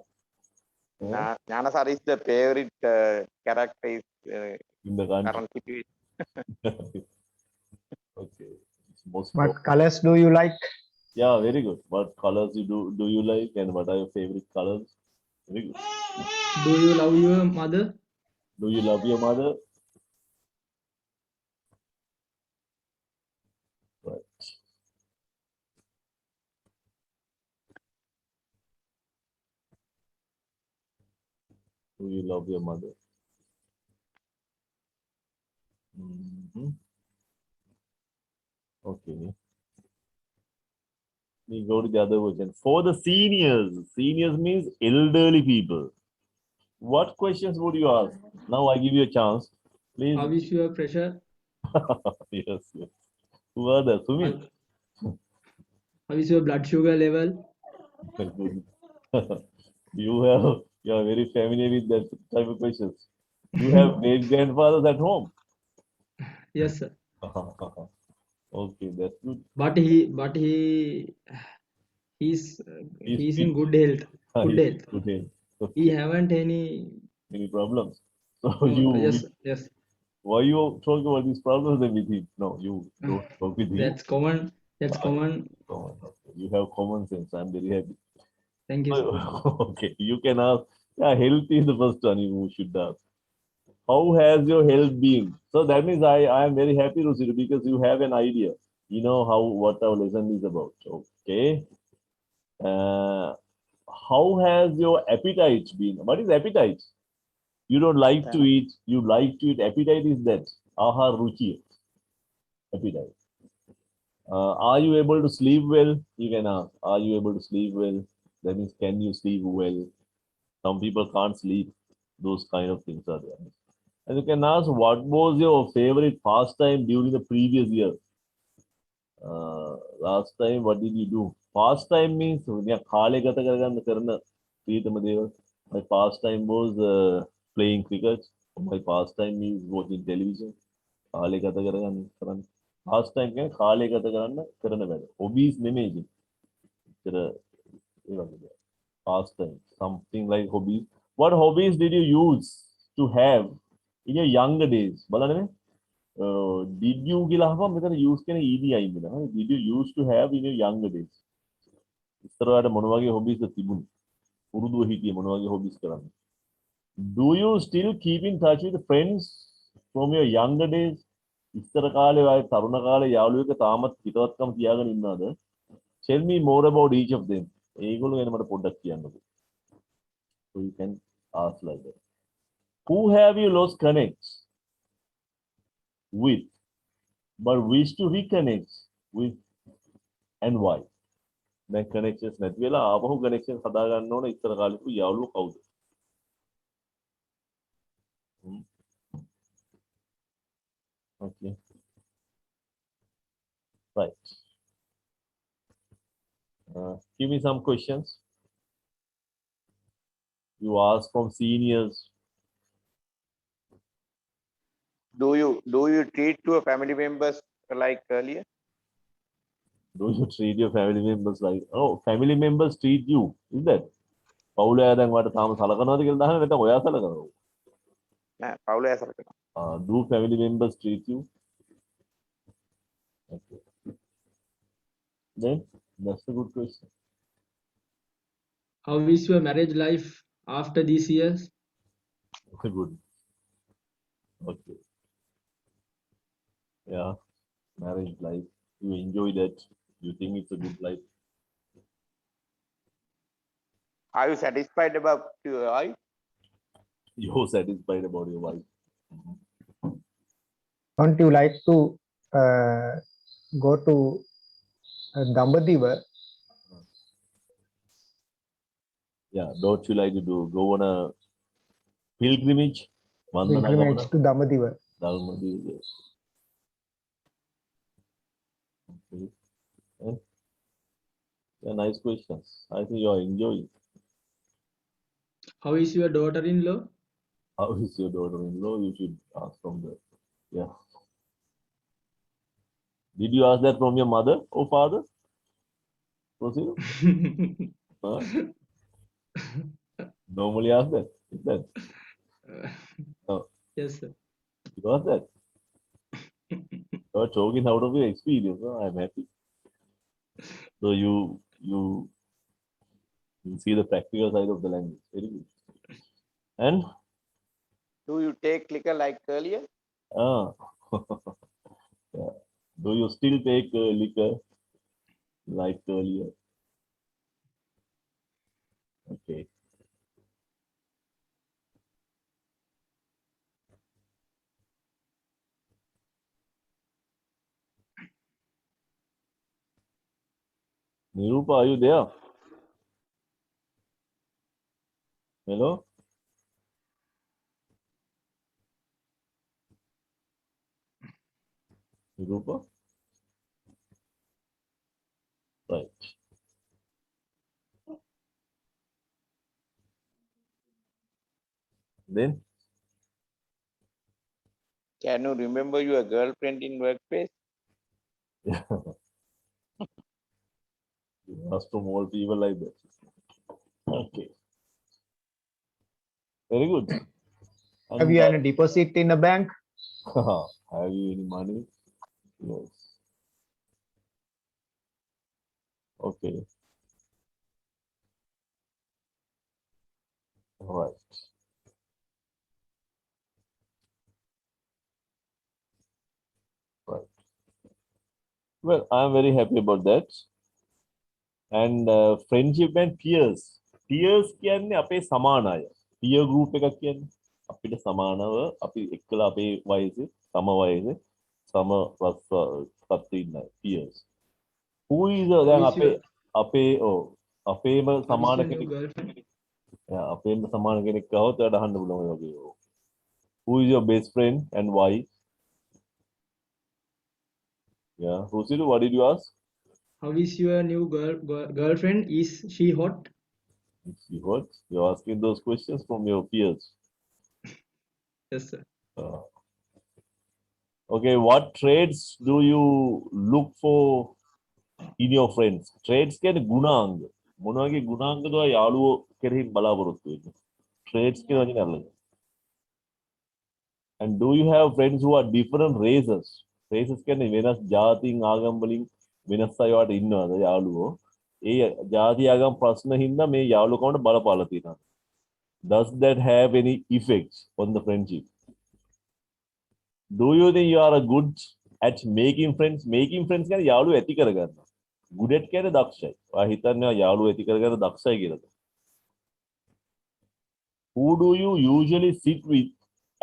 sir, Jnana sir is the favorite character is, in the country. current situation. Okay. It's most What colors do you like? Yeah, very good. What colors do you like and what are your favorite colors? Very good. Do you love your mother? Do you love your mother? Right. Do you love your mother? Mhm. Okay. We go to the other version. For the seniors means elderly people. What questions would you ask? Now I give you a chance. Please. How is your pressure? Yes, yes. Who are the Sumit? How is your blood sugar level? Good. You are very familiar with that type of questions. You have great grandfathers at home. Yes, sir. Okay, that's good. But he's He's he's fit. in good health. Good He's health. good health. He Okay. haven't any. Any problems? So No, yes, yes. why you talk about these problems then with him? No, you don't talk with him. That's common. That's Ah, common. common. Okay. You have common sense. I'm very happy. Thank you, sir. Okay, you can ask. Yeah, health is the first one you should ask. How has your health been? So that means I am very happy, Rusi, because you have an idea. You know how what our lesson is about. Okay. Uh, how has your appetite been? What is appetite? You don't like to eat. You like to eat. Appetite is that. Ahar ruchi. Appetite. Are you able to sleep well? You can ask. Are you able to sleep well? That means can you sleep well? Some people can't sleep. Those kind of things are there. And you can ask what was your favorite pastime during the previous year? Last time, what did you do? Pastime means my pastime was playing cricket. My pastime is watching television. Pastime क्या खाले गत करना करना बेटा. Hobbies නෙමෙයි. Pastime, something like hobbies. What hobbies did you use to have in your younger days? බලන්න did you කියලා අහපම් මෙතන use කියන ed අයින් වෙනවා. Did you used to have in your younger days? ඉස්සරහට මොන වගේ hobbies තිබුණේ? පුරුදුව හිටියේ මොන වගේ hobbies කරන්නේ? Do you still keep in touch with friends from your younger days? ඉස්සර කාලේ ඔය තරුණ කාලේ යාළුවෙක් තාමත් හිතවත්කම් තියාගෙන ඉන්නවද? Tell me more about each of them. ඒගොල්ලෝ ගැන මට පොඩ්ඩක් කියන්නකෝ. So you can ask like that. Who have you lost connect with but wish to reconnect with and why? දැන් connections නැති වෙලා ආපහු connection හදා ගන්න ඕන ඉස්සර කාලේ යාළුවෝ කවුද? Okay. Right. Give me some questions. You ask from seniors. Do you treat your family members like earlier? Do you treat your family members like, oh, family members treat you? Is that? පවුලේ අය දැන් වට තාම සලකනවාද කියලා දහන නැත්නම් ඔයා සලකනවද? නෑ පවුලේ සලකනවා. Do family members treat you? Okay. Then that's a good question. How is your marriage life after these years? Good. Okay. Yeah. Marriage life. You enjoy that. You think it's a good life. Are you satisfied about your wife? You're satisfied about your wife. Don't you like to go to Dambadiva? Yeah. Don't you like to go on a pilgrimage? Pilgrimage to Dambadiva. Dhammadeva. Okay. Yeah, nice questions. I think you are enjoying. How is your daughter-in-law? How is your daughter-in-law? You should ask from the. Yeah. Did you ask that from your mother or father? Proceed. Huh? Normally ask that. Is that? No. Yes, sir. You ask that. You are talking out of your experience. Huh? I'm happy. So you see the practical side of the language. Very good. And Do you take liquor like earlier? yeah. Do you still take liquor like earlier? Okay. Nirupa, are you there? Hello? Nirupa? Right. Then Can you remember your girlfriend in workplace? you ask from all people like that. Okay. Very good. Have And, you any deposit in a bank? have you any money? Yes. Okay. All right. Right. Well, I'm very happy about that. And friendship and peers. Peers කියන්නේ අපේ සමාන අය. Peer group එකක් කියන්නේ අපිට සමානව අපි එක්කලා අපේ වයසේ සම වයසේ සම රස්සත් ඉන්න අය. Peers. Who is දැන් is අපේ your- අපේම How is සමාන your new කෙනෙක් girlfriend? අපේම සමාන කෙනෙක් આવොත් එයාට අහන්න පුළුවන් ඔය වගේ. Who is your best friend and why? Yeah. Rusilu, what did you ask? How is your new girlfriend? Is she hot? You heard? You're asking those questions from your peers. Yes, sir. Okay, what traits do you look for in your friends? Traits කියන්නේ ගුණාංග. මොන වගේ ගුණාංගද ඔය යාළුවෝ කෙරෙහි බලාපොරොත්තු වෙන්නේ? Traits කියන වචනේ අල්ලගන්න. And do you have friends who are different races? Races කියන්නේ වෙනස් ජාතීන් ආගම් වලින් වෙනස් අය වට ඉන්නවද යාළුවෝ? ඒ ජාති ආගම් ප්‍රශ්න හින්දා මේ යාළුකමට බලපාලා තියෙනවා. Does that have any effects on the friendship? Do you think you are a good at making friends? Making friends කියන්නේ යාළුවෝ ඇති කරගන්න. Good at කියන්නේ දක්ෂයි. ඔයා හිතන්නේ යාළුවෝ ඇති කරගන්න දක්ෂයි කියලාද? Who do you usually sit with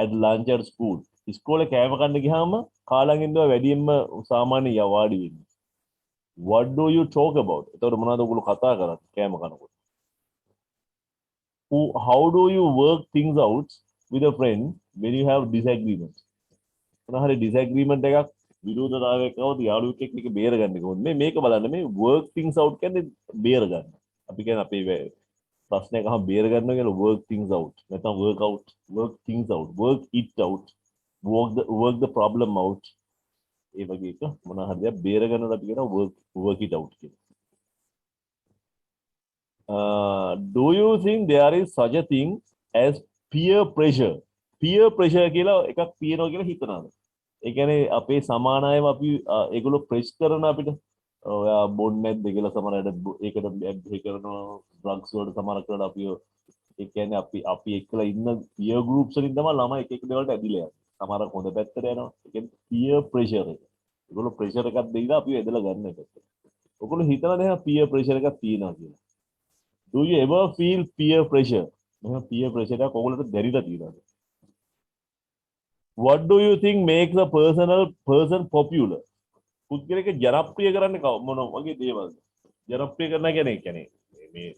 at lunch at school? ඉස්කෝලේ කෑම කන්න ගියාම කාලන් ඉඳලා වැඩියෙන්ම සාමාන්‍ය යවාඩි වෙන්නේ. What do you talk about? එතකොට මොනවද ඔයගොල්ලෝ කතා කරන්නේ කෑම කනකොට? How do you work things out with a friend when you have disagreement? මොන හරි disagreement එකක් විරෝධතාවයක් යාළුවෙක් එක්ක මේක බේරගන්න කොහොමද මේක බලන්න මේ work things out කියන්නේ බේරගන්න අපි කියන්නේ අපේ ප්‍රශ්නයක් අහම බේරගන්න කියලා work things out නැත්නම් work things out work it out work the problem out ඒ වගේ එක මොනවා හරි දෙයක් බේරගන්නට අපි කියනවා work it out කියලා do you think there is such a thing as peer pressure කියලා එකක් තියෙනවා කියලා හිතනවාද ඒ කියන්නේ අපේ සමාන අයව අපි ඒගොල්ලෝ ප්‍රෙස් කරන අපිට ඔයා බොන්නේ නැද්ද කියලා සමහරවිට ඒකට බැග් කරනවා ඩ්‍රග්ස් වලට සමහර කරලා අපි ඒ කියන්නේ අපි එක්කලා ඉන්න peer groups වලින් තමයි ළමයි එක එක දේවල්ට ඇදිලා යන්නේ සමහර හොඳ පැත්තට යනවා ඒ කියන්නේ peer pressure එක ඒගොල්ලෝ pressure එකක් දෙයිලා අපි ඇදලා ගන්න එකට ඔයගොල්ලෝ හිතනද එහෙනම් peer pressure එකක් තියෙනවා කියලා do you ever feel peer pressure මෙහෙම peer pressure එකක් ඔයගොල්ලන්ට දැරිලා තියෙනවද what do you think makes a person popular පුද්ගලයෙක් ජනප්‍රිය කරන්නේ මොන වගේ දේවල්ද ජනප්‍රිය කරනවා කියන්නේ මේ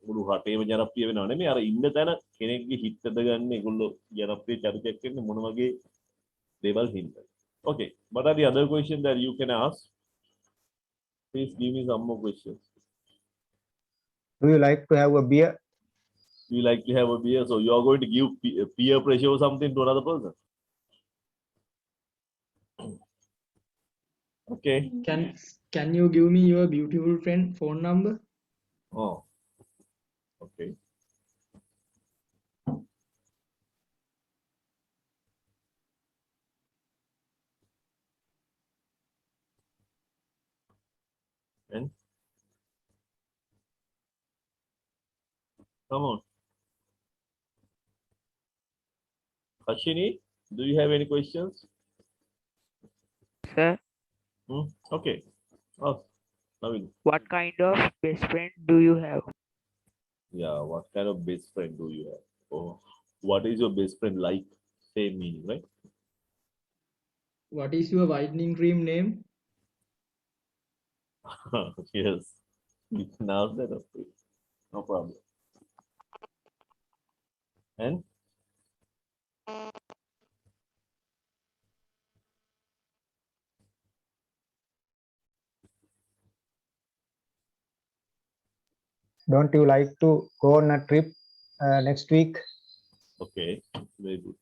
මුළු රටේම ජනප්‍රිය වෙනව නෙමෙයි අර ඉන්න තැන කෙනෙක්ගේ හිත ගන්න ඒගොල්ලෝ ජනප්‍රිය චරිතයක් වෙන්නේ මොන වගේ දේවල් හින්දා okay what are the other questions that you can ask please give me some more questions Do you like to have a beer? you like to have a beer so you are going to give peer pressure or something to another person okay Can you give me your beautiful friend phone number? oh okay and come on Ashini do you have any questions Sir, okay oh Navin what kind of best friend do you have? yeah what kind of best friend do you have oh what is your best friend like same meaning right What is your whitening cream name? yes you can ask that of course. No problem and Don't you like to go on a trip next week? okay very good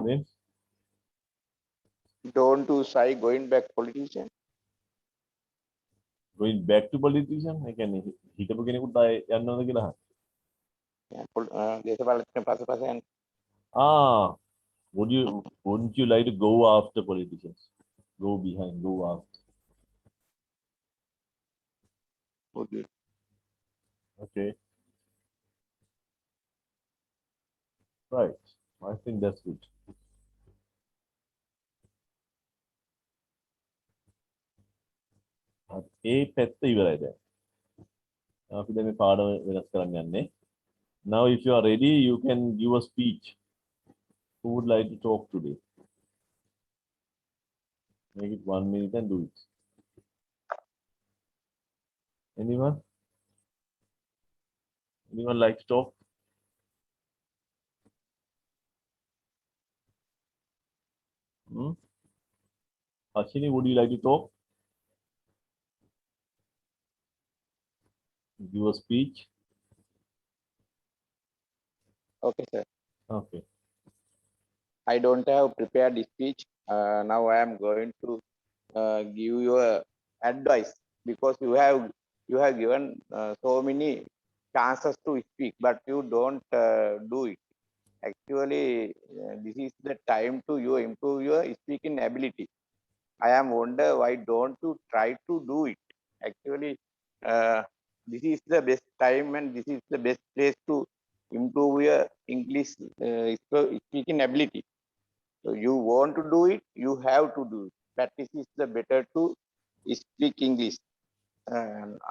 then Don't do shy going back politician. going back to politician I can හිටපු කෙනෙකුට ආයේ යන්න ඕනද කියලා අහන්න. දේශපාලන පසුපසෙන් ah wouldn't you like to go after politicians go behind go after okay right I think that's good ඒ පැත්ත ඉවරයි දැන් අපි දැන් මේ පාඩම වෙනස් කරන්න යන්නේ now if you are ready you can give a speech who would like to talk today make it 1 minute and do it anyone like to talk Ashini would you like to talk give a speech okay sir okay I don't have prepared speech now I am going to give you a advice because you have given so many chances to speak but you don't do it actually this is the time to you improve your speaking ability I am wonder why don't you try to do it actually this is the best time and this is the best place to improve your English speaking ability so you want to do it you have to do it practice is the better to speak English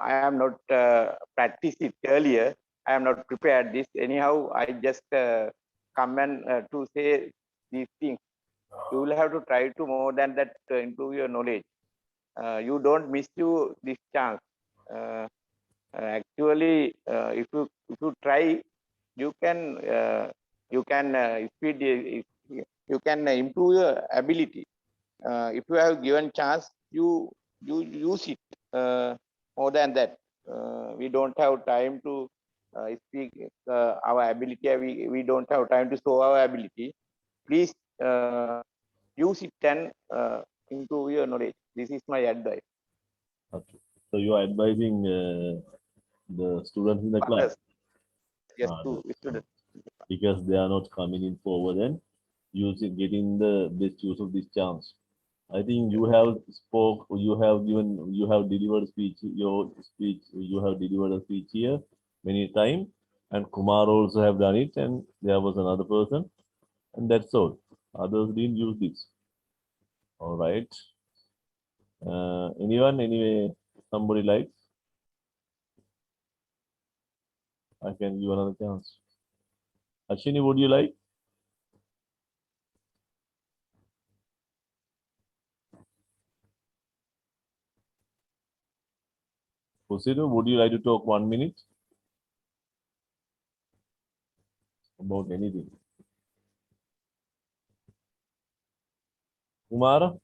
I am not practiced it earlier I am not prepared this anyhow I just come and to say these things you will have to try to more than that improve your knowledge you don't miss you this chance. Actually, if you try, you can speed. You can improve your ability. If you have given chance, you use it. More than that, we don't have time to speak our ability. We don't have time to show our ability. Please use it and improve your knowledge. This is my advice. Okay. So you are advising the students in the class. Others, yes, Ah, to students. because they are not coming in forward and getting the best use of this chance. I think you have spoke, you have given, you have delivered speech, your speech, you have delivered a speech here many times, and Kumar also have done it, and there was another person, and that's all. Others didn't use this. All right. Anyone, anyway, somebody likes? I can give another chance. Ashini, would you like? Fusiru, would you like to talk 1 minute about anything? Kumar?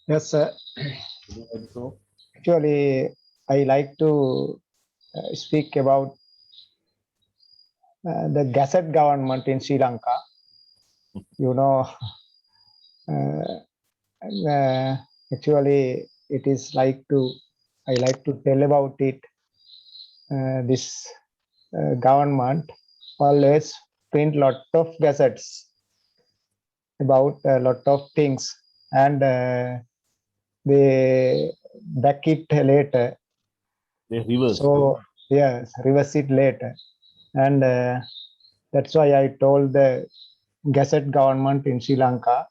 Yes, sir. Would you like to talk? Actually, I like to speak about the Gazette government in Sri Lanka. You know, actually, it is like to, I like to tell about it. This government always print lot of gazettes about a lot of things, and they back it later. They reverse. So yes, reverse it later, and that's why I told the Gazette government in Sri Lanka.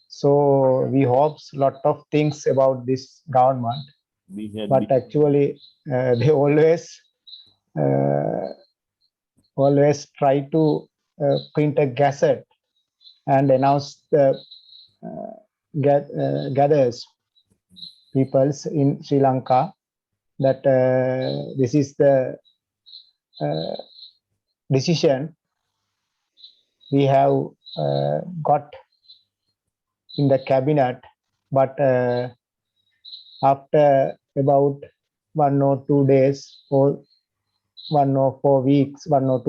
So we hope lot of things about this government, We had but actually they always try to print a gazette and announce the gathers peoples in Sri Lanka that this is the decision we have got in the cabinet, but after about 1 or 2 days or 1 or 2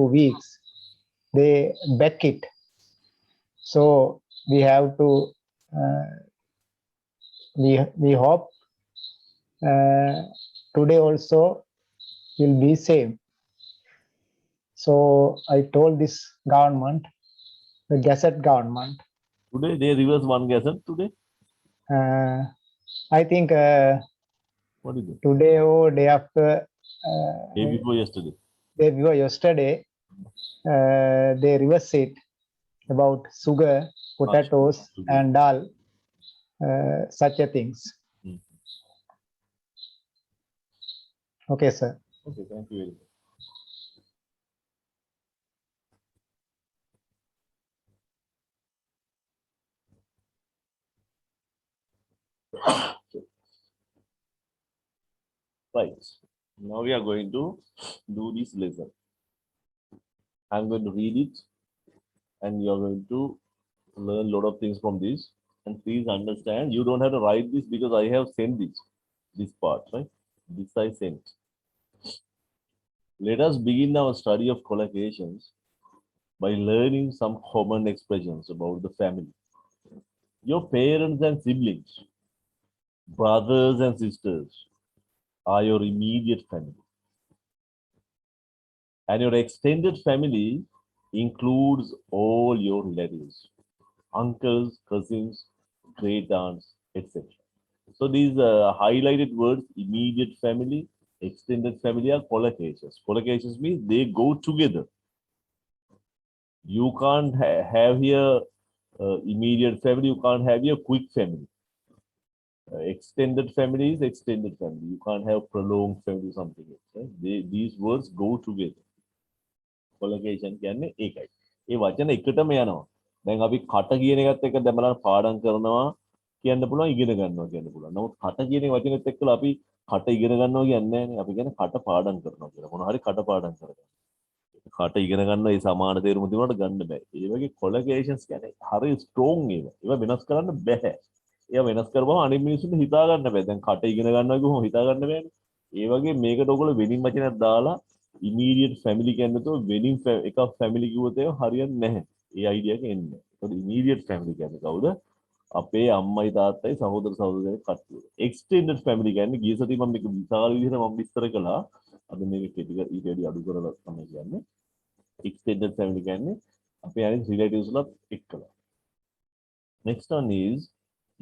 weeks, they back it. So we have to we hope today also will be same. So I told this government, the Gazette government, today they reverse one gazette today. I think What is it? today or day after, Day before yesterday. day before yesterday, they reverse it about sugar, potatoes, sugar. and dal, such a things. Hmm. Okay, sir. Okay, thank you very much. Right. Now we are going to do this lesson. I'm going to read it, and you're going to learn a lot of things from this. And please understand, you don't have to write this because I have sent this part, right? This I sent. Let us begin our study of collocations by learning some common expressions about the family. Your parents and siblings, brothers and sisters are your immediate family. And your extended family includes all your relatives, uncles, cousins, great aunts, etc. So these highlighted words, immediate family, extended family, are collocations. Collocations means they go together. You can't have here immediate family, you can't have here quick family. Extended family is extended family. You can't have prolonged family or something else. Right? These words go together. Collocation කියන්නේ ඒකයි. ඒ වචන එකටම යනවා. දැන් අපි කට කියන එකත් එක්ක දැන් බලන්න පාඩම් කරනවා කියන්න පුළුවන් ඉගෙන ගන්නවා කියන්න පුළුවන්. නමුත් කට කියන වචනේත් එක්කලා අපි කට ඉගෙන ගන්නවා කියන්නේ නැහැ නේ. අපි කියන්නේ කට පාඩම් කරනවා කියලා. මොන හරි කට පාඩම් කරනවා. කට ඉගෙන ගන්න ඒ සමාන තේරුම තිබුණාට ගන්න බෑ. ඒ වගේ කොලොකේෂන්ස් කියන්නේ හරි ස්ට්‍රෝං ඒවා. ඒවා වෙනස් කරන්න බෑ. ඒවා වෙනස් කරපුවම අනිත් මිනිස්සුන්ට හිතා ගන්න බෑ. දැන් කට ඉගෙන ගන්නවා කිව්වම හිතා ගන්න බෑනේ. ඒ වගේ මේකට ඔයගොල්ලෝ වෙනින් වචනයක් දාලා ඉමීඩියට් ෆැමිලි කියන්නේ වෙනින් එකක් ෆැමිලි කිව්වොත් ඒක හරියන්නේ නැහැ. ඒ අයිඩියා එක එන්නේ. ඒකට ඉමීඩියට් ෆැමිලි කියන්නේ කවුද? අපේ අම්මයි තාත්තයි සහෝදර සහෝදරියන් කට්ටිය. එක්ස්ටෙන්ඩඩ් ෆැමිලි කියන්නේ ගිය සතියේ මම මේක විශාල විදිහට මම විස්තර කළා. අද මේක කෙටි ඊට වැඩි අඩු කරලා තමයි කියන්නේ. එක්ස්ටෙන්ඩඩ් ෆැමිලි කියන්නේ අපේ අනිත් රිලේටිව්ස් ලත් එක්කලා. Next one is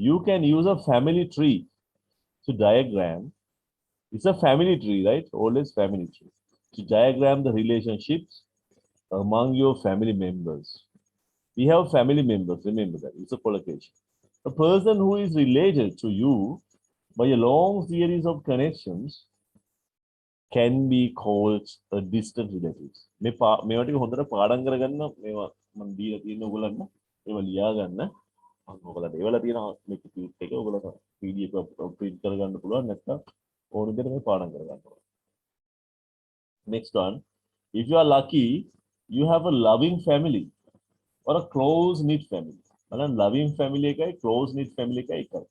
you can use a family tree to diagram. It's a family tree, right? Always family tree. To diagram the relationships among your family members. We have family members, remember that. It's a collocation. A person who is related to you by a long series of connections can be called a distant relatives. මේවා ටික හොඳට පාඩම් කරගන්න මේවා මම දීලා තියෙන ඔයගොල්ලන්ට ඒවා ලියා ගන්න. ඔයගොල්ලන්ට ඒවල තියෙන මේක ටීච් එක ඔයගොල්ලන්ට PDF එක print කරගන්න පුළුවන් නැත්නම් ඕන විදිහට මේ පාඩම් කරගන්න පුළුවන්. Next one, if you are lucky, you have a loving family or a close knit family. බලන්න loving family එකයි close knit family එකයි එකයි.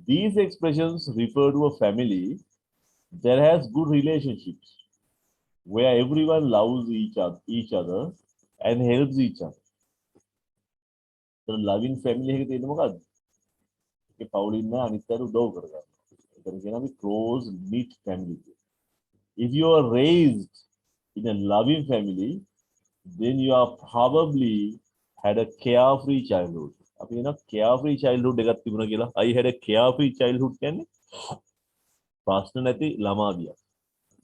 These expressions refer to a family that has good relationships where everyone loves each other and helps each other. The loving family එකේ තියෙන්නේ මොකද්ද? ඒකේ පවුලින් නෑ අනිත් අයට උදව් කරගන්න. ඒකට කියනවා අපි close knit family. If you are raised in a loving family, then you are probably had a carefree childhood. අපි කියනවා carefree childhood එකක් තිබුණා කියලා. I had a carefree childhood කියන්නේ ප්‍රශ්න නැති ළමා වියක්.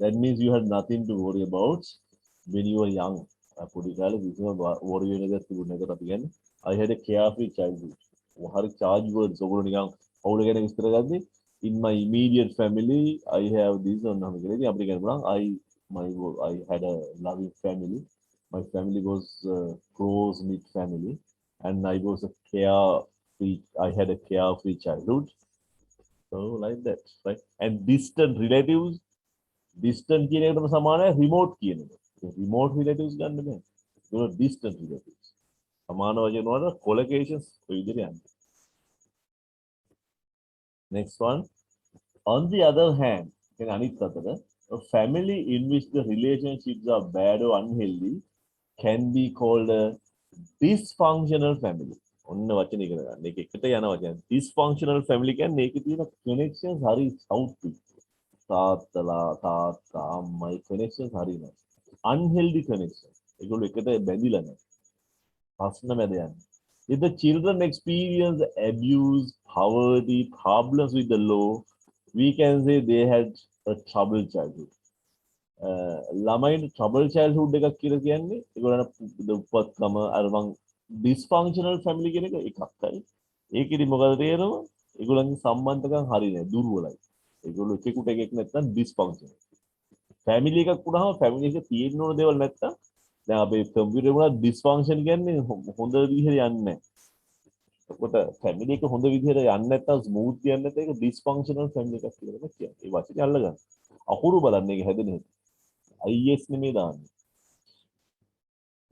That means you had nothing to worry about when you were young. පොඩි කාලේ කිසිම worry වෙන දෙයක් තිබුණේ නැහැ. අපි කියන්නේ I had a carefree childhood. හරි charge words ඔයගොල්ලෝ නිකන් පවුල ගැන විස්තර කරද්දී in my immediate family I have this ඔන්නම කියලා. ඉතින් අපිට කියන්න පුළුවන් I had a loving family. My family was a close knit family and I was I had a carefree childhood. So like that, right? And distant relatives, distant කියන එකටම සමානයි remote කියන එක. Remote relatives ගන්න බෑ. ඒක distant relatives. සමාන වචන වල collocations ඔය විදිහට යන්නේ. Next one. On the other hand, කියන්නේ අනිත් අතට a family in which the relationships are bad or unhealthy can be called a dysfunctional family. ඔන්න වචන ඉගෙන ගන්න. මේක එකට යන වචන. Dysfunctional family කියන්නේ මේකේ තියෙන connections හරි සෞතු. තාත්තලා තාත්තා අම්මයි connections හරි නෑ. Unhealthy connections. ඒගොල්ලෝ එකට බැඳිලා නෑ. ප්‍රශ්න මැද යන්නේ. If the children experience abuse, poverty, problems with the law, we can say they had a troubled childhood. ළමයින්ට troubled childhood එකක් කියලා කියන්නේ ඒගොල්ලන්ට දුප්පත්කම අර මං dysfunctional family කියන එක එකක්යි. ඒකෙදි මොකද තේරෙනව? ඒගොල්ලන්ගේ සම්බන්ධකම් හරි නෑ දුර්වලයි. ඒගොල්ලෝ එකෙකුට එකෙක් නැත්නම් dysfunctional. family එකක් වුණාම family එකේ තියෙන්න ඕන දේවල් නැත්නම් දැන් අපේ කම්පියුටර් වල dysfunction කියන්නේ හොඳ විදිහට යන්නේ නැහැ. ඒකට family එක හොඳ විදිහට යන්නේ නැත්නම් smooth යන්නේ නැත්නම් ඒක dysfunctional family එකක් කියලා තමයි කියන්නේ. ඒ වචනේ අල්ලගන්න. අකුරු බලන්න ඒක හැදෙන හැටි. IS නෙමෙයි දාන්නේ.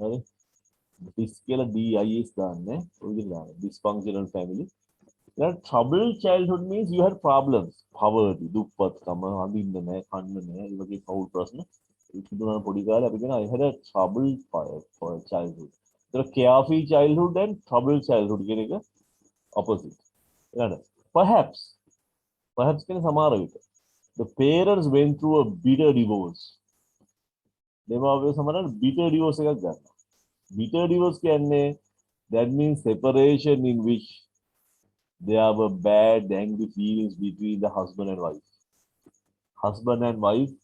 හරි? dis කියලා DIS දාන්නේ. ඔය විදිහට දාන්න. Dysfunctional family. That troubled childhood means you had problems. Poverty, දුප්පත්කම, අඳින්න නැහැ, කන්න නැහැ, ඒ වගේ පෞල් ප්‍රශ්න. ඒක දුන්නා පොඩි කාලේ අපි කියන I had a troubled childhood. So carefree childhood and troubled childhood කියන එක opposite. ඊළඟට perhaps කියන්නේ සමහර විට the parents went through a bitter divorce. දෙමාපියෝ සමහරවිට bitter divorce එකක් ගන්නවා. Bitter divorce කියන්නේ that means separation in which there were bad angry feelings between the husband and wife. Husband and wife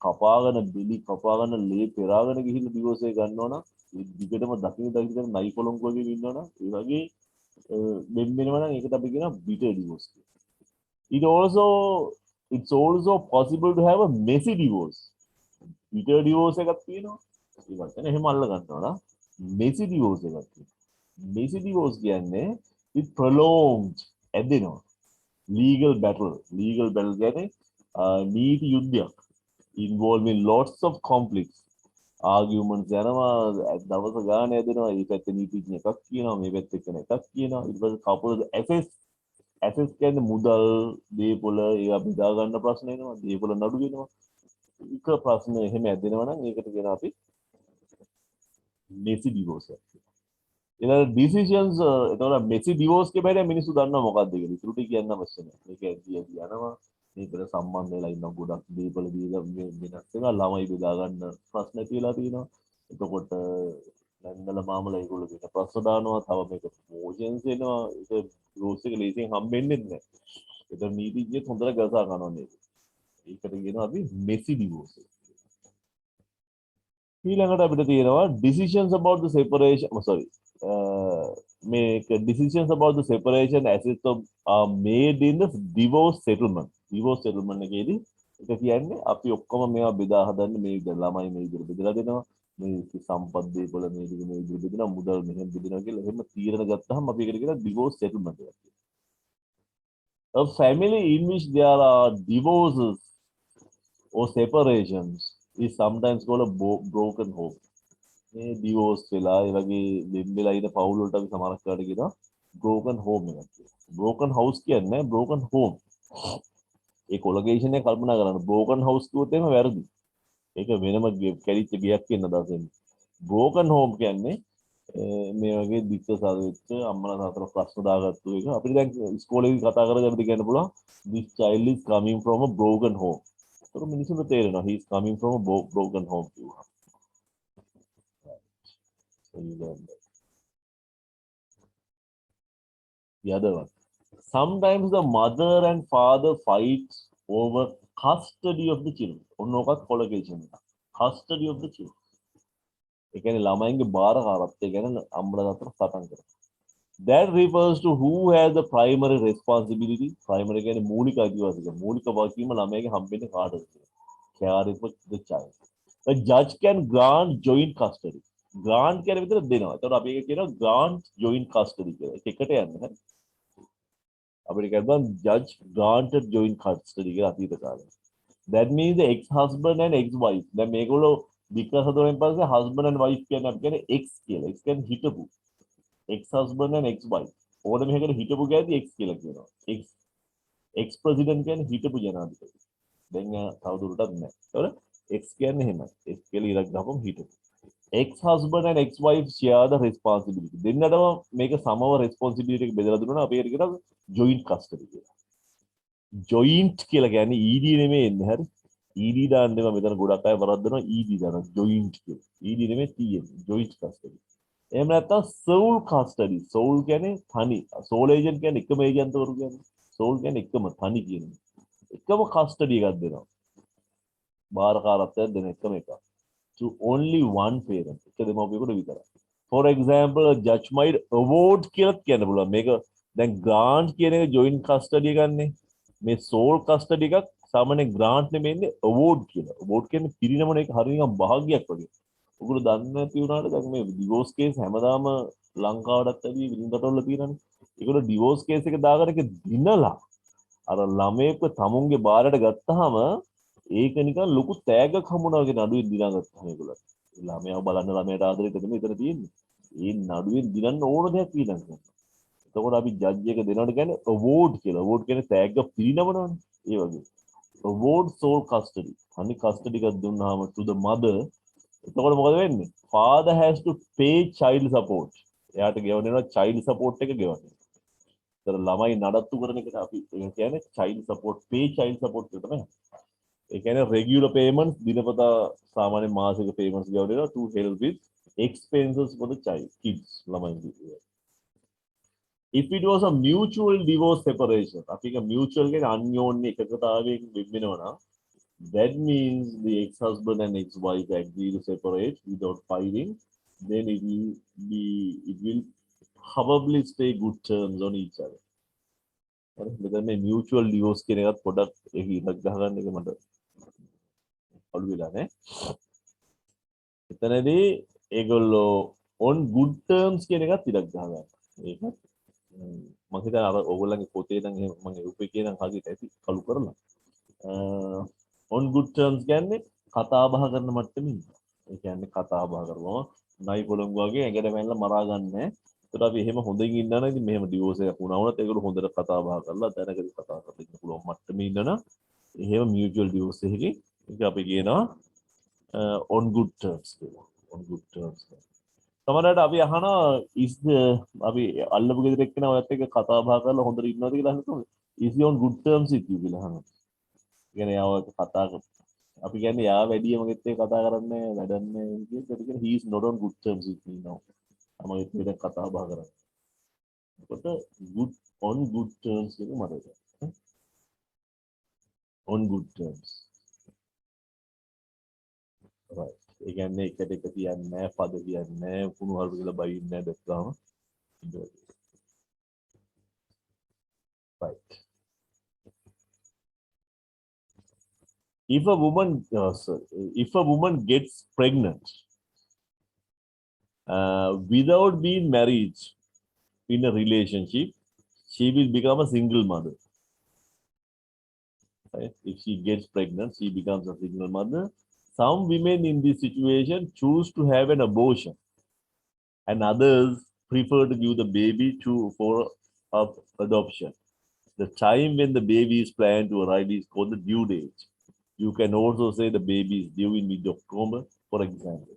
කපාගෙන බිලි කපාගෙන ලේ පෙරාගෙන ගිහින් divorce එක ගන්නවා නම් ඒ දිගටම දකින්න නයි කොලොංක වගේ ඉන්නවනම් ඒ වගේ දෙන්න වෙනවා නම් ඒකට අපි කියනවා bitter divorce කියලා. It's also possible to have a messy divorce. bitter divorce එකක් තියෙනවා. ඒ වචන එහෙම අල්ල ගන්නවා නම් messy divorce එකක් තියෙනවා. messy divorce කියන්නේ it prolonged ඇදෙනවා. legal battle කියන්නේ නීති යුද්ධයක් involving lots of conflicts arguments යනවා දවස ගාන ඇදෙනවා. මේ පැත්තේ නීතිඥ එකක් කියනවා, මේ පැත්තේ කෙනෙක් එකක් කියනවා. ඊට පස්සේ couples assets කියන්නේ මුදල් දීපොළ ඒවා බෙදා ගන්න ප්‍රශ්න එනවා, දීපොළ නඩු වෙනවා. එක ප්‍රශ්න එහෙම ඇදෙනවා නම් ඒකට කියනවා අපි messy divorce එකක්. ඊළඟ decisions එතකොට messy divorce එකේ බෑනේ මිනිස්සු දන්නවා මොකක්ද කියලා. ඉතුරු ටික කියන්න අවශ්‍ය නැහැ. මේක ඇදී යනවා. මේකට සම්බන්ධ වෙලා ඉන්න ගොඩක් දීපල දීලා වෙනස් වෙනවා. ළමයි බෙදා ගන්න ප්‍රශ්න කියලා තියෙනවා. එතකොට නැන්දල මාමලා ඒගොල්ලෝ දෙන ප්‍රශ්න දානවා. තව මේක මොජන්ස් වෙනවා. ඒක රූල්ස් එක ලේසියෙන් හම්බෙන්නේ නැහැ. ඒක නීතිඥයෙක් හොඳට ගසා ගන්නවා මේක. ඒකට කියනවා අපි messy divorce. ඊළඟට අපිට තියෙනවා decisions about the separation make decisions about the separation assets are made in the divorce settlement එකේදී ඒක කියන්නේ අපි ඔක්කොම මේවා බෙදා හදන්නේ මේ විදිහට ළමයි මේ විදිහට බෙදලා දෙනවා මේ සම්පත් දේපල මේ විදිහට බෙදනවා මුදල් මෙහෙම බෙදනවා කියලා එහෙම තීරණ ගත්තාම අපි ඒකට කියනවා divorce settlement එකක් කියලා. A family in which there are divorces or separations is sometimes called a broken home. මේ divorce වෙලා ඒ වගේ දෙම් වෙලා ඉන්න පවුල් වලට අපි සමහරක් කාට කියනවා broken home එකක් කියලා. broken house කියන්නේ broken home. ඒ කොලොකේෂන් එක කල්පනා කරන්න broken house කිව්වොත් එහෙම වැරදි. ඒක වෙනම කැලිච්ච ගයක් කියන අදහසෙන්. broken home කියන්නේ මේ වගේ දික්ක සාදෙච්ච අම්මලා තාත්තලා ප්‍රශ්න දාගත්තු එක. අපිට දැන් ඉස්කෝලේදී කතා කරලා අපිට කියන්න පුළුවන් this child is coming from a broken home. ඒක මිනිස්සුන්ට තේරෙනවා he is coming from a broken home කිව්වා. So you learn that. The other one. Sometimes the mother and father fight over custody of the children. ඔන්නෝකත් collocation එක. Custody of the children. ඒ කියන්නේ ළමයින්ගේ බාරකාරත්වය ගැන අම්මලා තාත්තලා සටන් කරනවා. That refers to who has the primary responsibility. Primary කියන්නේ මූලික අයිතිවාසිකම. මූලික වගකීම ළමයාගේ හම්බෙන්නේ කාටද කියලා. Care for the child. A judge can grant joint custody. Grant කියන්නේ විතර දෙනවා. ඒතකොට අපි ඒක කියනවා grant joint custody කියලා. ඒක එකට යන්නේ නැහැ. අපිට කියනවා judge granted joint custody කියලා අතීත කාලේ. That means the ex-husband and ex-wife. දැන් මේගොල්ලෝ විකාශ හදවලින් පස්සේ husband and wife කියන්නේ අපි කියන්නේ ex කියලා. ex කියන්නේ හිටපු. ex-husband and ex-wife. ඕන මෙහෙකට හිටපු ගෑදී ex කියලා කියනවා. ex-president කියන්නේ හිටපු ජනාධිපති. දැන් තවදුරටත් නැහැ. ඒතකොට ex කියන්නේ එහෙමයි. ex කියලා ඉරක් ගහපම හිටපු. ex-husband and ex-wife share the responsibility. දෙන්නටම මේක සමව responsibility එක බෙදලා දුන්නා අපි ඒකට කියනවා joint custody කියලා. joint කියලා කියන්නේ ED නෙමෙයි එන්නේ හරි. ED දාන්න එපා මෙතන ගොඩක් අය වරද්දනවා ED දානවා joint කියලා. ED නෙමෙයි TM joint custody. එහෙම නැත්නම් sole custody. sole කියන්නේ තනි. sole agent කියන්නේ එකම ඒජන්තවරු කියන්නේ. sole කියන්නේ එකම තනි කියන්නේ. එකම custody එකක් දෙනවා. බාරකාරත්වයක් දෙන එකම එකක්. To only one parent. එක දෙමව්පියෙකුට විතරයි. For example, a judge might award කියලා කියන්න පුළුවන්. මේක දැන් grant කියන එක joint custody එකන්නේ. මේ sole custody එකක් සාමාන්‍ය grant නෙමෙයිනේ award කියලා. award කියන්නේ පිරිනමන එක හරියට භාග්‍යයක් වගේ. ඔගොල්ලෝ දන්නේ නැති වුණාට දැන් මේ divorce case හැමදාම ලංකාවටත් ඇවි විඳටවල තියෙනනේ. ඒගොල්ලෝ divorce case එක දාගෙන ඒක දිනලා අර ළමයෙක්ව තමුන්ගේ බාරයට ගත්තාම ඒක නිකන් ලොකු තෑග්ගක් හම්බුනා වගේ නඩුවෙන් දිනාගත්තා මේගොල්ලෝ. ළමයාව බලන්න ළමයට ආදරෙට නෙමෙයි එතන තියෙන්නේ. ඒ නඩුවෙන් දිනන්න ඕන දෙයක් ඊළඟ කරනවා. එතකොට අපි ජජ් එක දෙනවට කියන්නේ award කියලා. award කියන්නේ තෑග්ග පිරිනමනවනේ. ඒ වගේ. award sole custody. අනිත් custody එකක් දුන්නාම to the mother. එතකොට මොකද වෙන්නේ? father has to pay child support. එයාට ගෙවන්න වෙනවා child support එක ගෙවන්න. ඒතර ළමයි නඩත්තු කරන එකට අපි කියන්නේ child support pay child support කියලා තමයි. ඒ කියන්නේ regular payments දිනපතා සාමාන්‍ය මාසික payments ගෙවන්න වෙනවා to help with expenses for the child kids ළමයින්ගේ. If it was a mutual divorce separation, අපි එක mutual කියන්නේ අන්‍යෝන්‍ය එකකතාවයෙන් වෙන්වෙනවා නම් that means the ex-husband and ex-wife agree to separate without fighting, then it will probably stay good terms on each other. හරි මෙතන මේ mutual divorce කියන එකත් පොඩක් ඒක ඉන්නක් ගහගන්න එක මට අලු වෙලා නේ. එතනදී ඒගොල්ලෝ on good terms කියන එකත් ඉලක්ක ගහගන්න. ඒක මම හිතන්නේ අර ඕගොල්ලන්ගේ පොතේ නම් එහෙම මම උපේ කියන හරියට ඇති කළු කරලා. on good terms කියන්නේ කතා බහ කරන මට්ටමින් ඉන්නවා. ඒ කියන්නේ කතා බහ කරනවා නයි පොළොංගු වගේ ඇඟට වැල්ල මරා ගන්න නැහැ. ඒකට අපි එහෙම හොඳින් ඉන්නා නම් ඉතින් මෙහෙම ඩිවෝස් එකක් වුණා වුණත් ඒගොල්ලෝ හොඳට කතා බහ කරලා දැනගදී කතා කරලා ඉන්න පුළුවන් මට්ටමේ ඉන්නවා. එහෙම මියුචුවල් ඩිවෝස් එකකින් ඒක අපි කියනවා on good terms කියලා. on good terms. සමහරවිට අපි අහනවා is the අපි අල්ලපු ගෙදර එක්කෙනා ඔයත් එක්ක කතා බහ කරලා හොඳට ඉන්නවද කියලා අහනවා. is he on good terms with you කියලා අහනවා. කියන්නේ යාව කතා අපි කියන්නේ යා වැඩි මගෙත් එක්ක කතා කරන්නේ වැඩක් නැහැ කියන්නේ he is not on good terms with me now. මගෙත් එක්ක කතා බහ කරන්නේ. ඒකට good on good terms කියන මතක. on good terms. right. ඒ කියන්නේ එකට එක තියන්නේ නැහැ පද කියන්නේ නැහැ කුණු හරුප කියලා බයින්නේ නැහැ දැක්කම. right. If a woman gets pregnant without being married in a relationship, she will become a single mother. Right? If she gets pregnant, she becomes a single mother. Some women in this situation choose to have an abortion, and others prefer to give the baby for adoption. The time when the baby is planned to arrive is called the due date. You can also say the baby is due in mid-October, for example.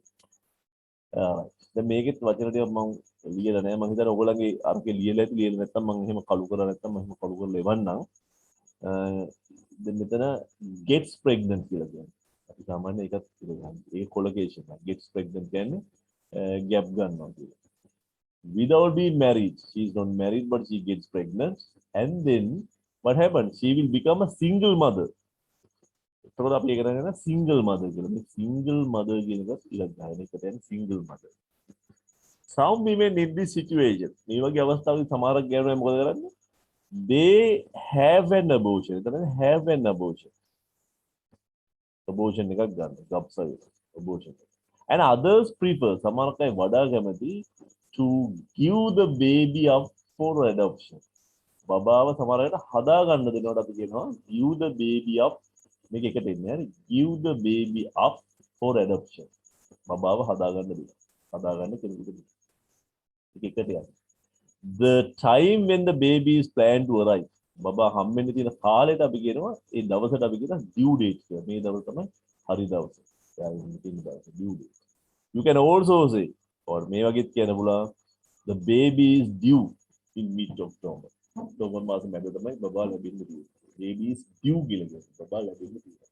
දැන් මේකෙත් වචන ටික මම ලියලා නැහැ. මම හිතන්නේ ඔයගොල්ලන්ගේ අරකේ ලියලා ඇති ලියලා නැත්නම් මම එහෙම කළු කරලා නැත්නම් මම එහෙම කළු කරලා එවන්නම්. දැන් මෙතන gets pregnant කියලා කියන්නේ. අපි සාමාන්‍ය ඒකත් කියලා ගන්න. ඒක කොලොකේෂන් එක. gets pregnant කියන්නේ gap ගන්නවා කියලා. Without being married, she is not married but she gets pregnant and then what happens? She will become a single mother. එතකොට අපි ඒක කරගෙන single mother කියලා. මේ single mother කියන එකත් ඉලක්ක ගන්න එකට යන single mother. Some women in this situation මේ වගේ අවස්ථාවකදී සමහරක් ගෑනුලා මොකද කරන්නේ? They have an abortion. එතන have an abortion. Abortion එකක් ගන්න. ගබ්සා එක. Abortion. And others prefer සමහරක් අය වඩා කැමති to give the baby up for adoption. බබාව සමහරකට හදා ගන්න දෙනකොට අපි කියනවා give the baby up මේක එකට එන්නේ හරි give the baby up for adoption. බබාව හදා ගන්න දෙනවා. හදා ගන්න කෙනෙකුට. ඒක එකට යනවා. The time when the baby is planned to arrive. බබා හම්බෙන්න තියෙන කාලෙට අපි කියනවා ඒ දවසට අපි කියනවා due date කියලා. මේ දවස තමයි හරි දවස. due date. You can also say or මේ වගේත් කියන්න පුළුවන් the baby is due in mid October. October මාසෙ මැද තමයි බබා ලැබෙන්න තියෙන්නේ. Baby is due කියලා කියනවා. බබා ලැබෙන්න තියෙනවා.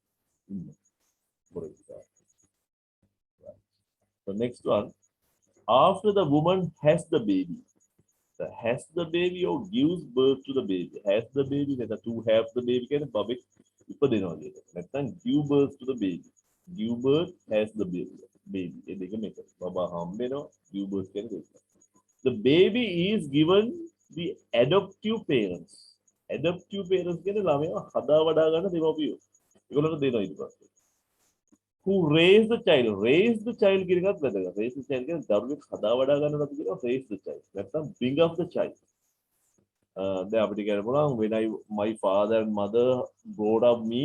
So next one, after the woman has the baby. Has the baby or gives birth to the baby. Has the baby, then the to have the baby can public ඉපදෙනවා කියන එක. නැත්නම් give birth to the baby. Give birth has the baby. Baby. ඒ දෙක මේක. බබා හම්බෙනවා give birth කියන එක. The baby is given the adoptive parents. Adoptive parents කියන්නේ ළමයා හදා වඩා ගන්න දෙමව්පියෝ. ඒගොල්ලන්ට දෙනවා ඊට පස්සේ. Who raise the child? Raise the child කියන එකත් වැදගත්. Raise the child කියන්නේ දරුවෙක් හදා වඩා ගන්නවට අපි කියනවා raise the child. නැත්නම් bring up the child. දැන් අපිට කියන්න පුළුවන් when my father and mother brought up me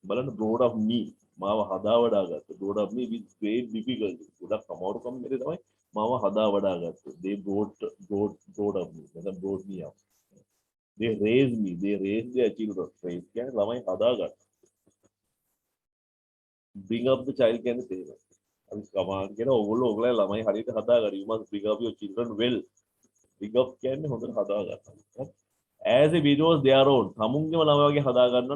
බලන්න brought up me මාව හදා වඩා ගත්තා. brought up me with great difficulty. ගොඩක් අමාරුකම් මෙතන තමයි මාව හදා වඩා ගත්තා. They brought up me. නැත්නම් brought me up. They raised me. They raised their children. Raise කියන්නේ ළමයි හදා ගන්න. Bring up the child කියන්නේ තේරෙනවා. අපි කමාන්ඩ් කියන ඔයගොල්ලෝ ළමයි හරියට හදා ගන්න. You must bring up your children well. Bring up කියන්නේ හොඳට හදා ගන්න. As if it was their own. තමුන්ගේම ළමයි වගේ හදා ගන්නව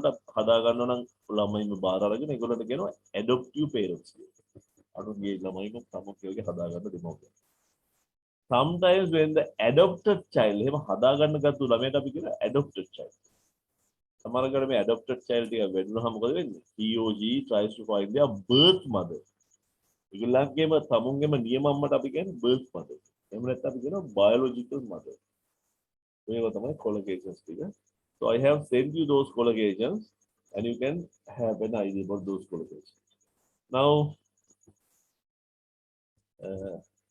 නම් ළමයිම බාර අරගෙන ඒගොල්ලන්ට කියනවා adoptive parents කියලා. අනුන්ගේ ළමයිම තමුන්ගේ වගේ හදා ගන්න දෙමව්පියෝ. Sometimes when the adopted child එහෙම හදා ගන්න ගත්ත ළමයට අපි කියනවා adopted child. සමහරකට මේ adopted child එක වෙන්නුනහම මොකද වෙන්නේ? He or she tries to find their birth mother. ඒගොල්ලන්ගේම තමුන්ගේම නියම අම්මට අපි කියන්නේ birth mother. එහෙම නැත්නම් අපි කියනවා biological mother. මේක තමයි collocations ටික. So I have sent you those collocations and you can have an idea about those collocations. Now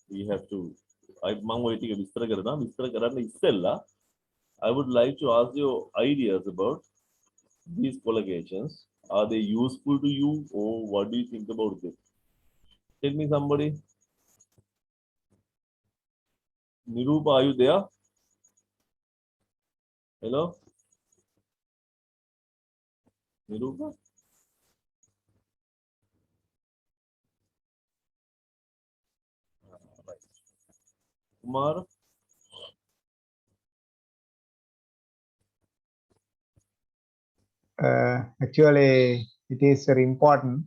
we have to I would like to ask your ideas about these collocations. Are they useful to you, or what do you think about this? Tell me somebody. Nirupa, are you there? Hello? Nirupa? Right. Kumar? Actually, it is very important.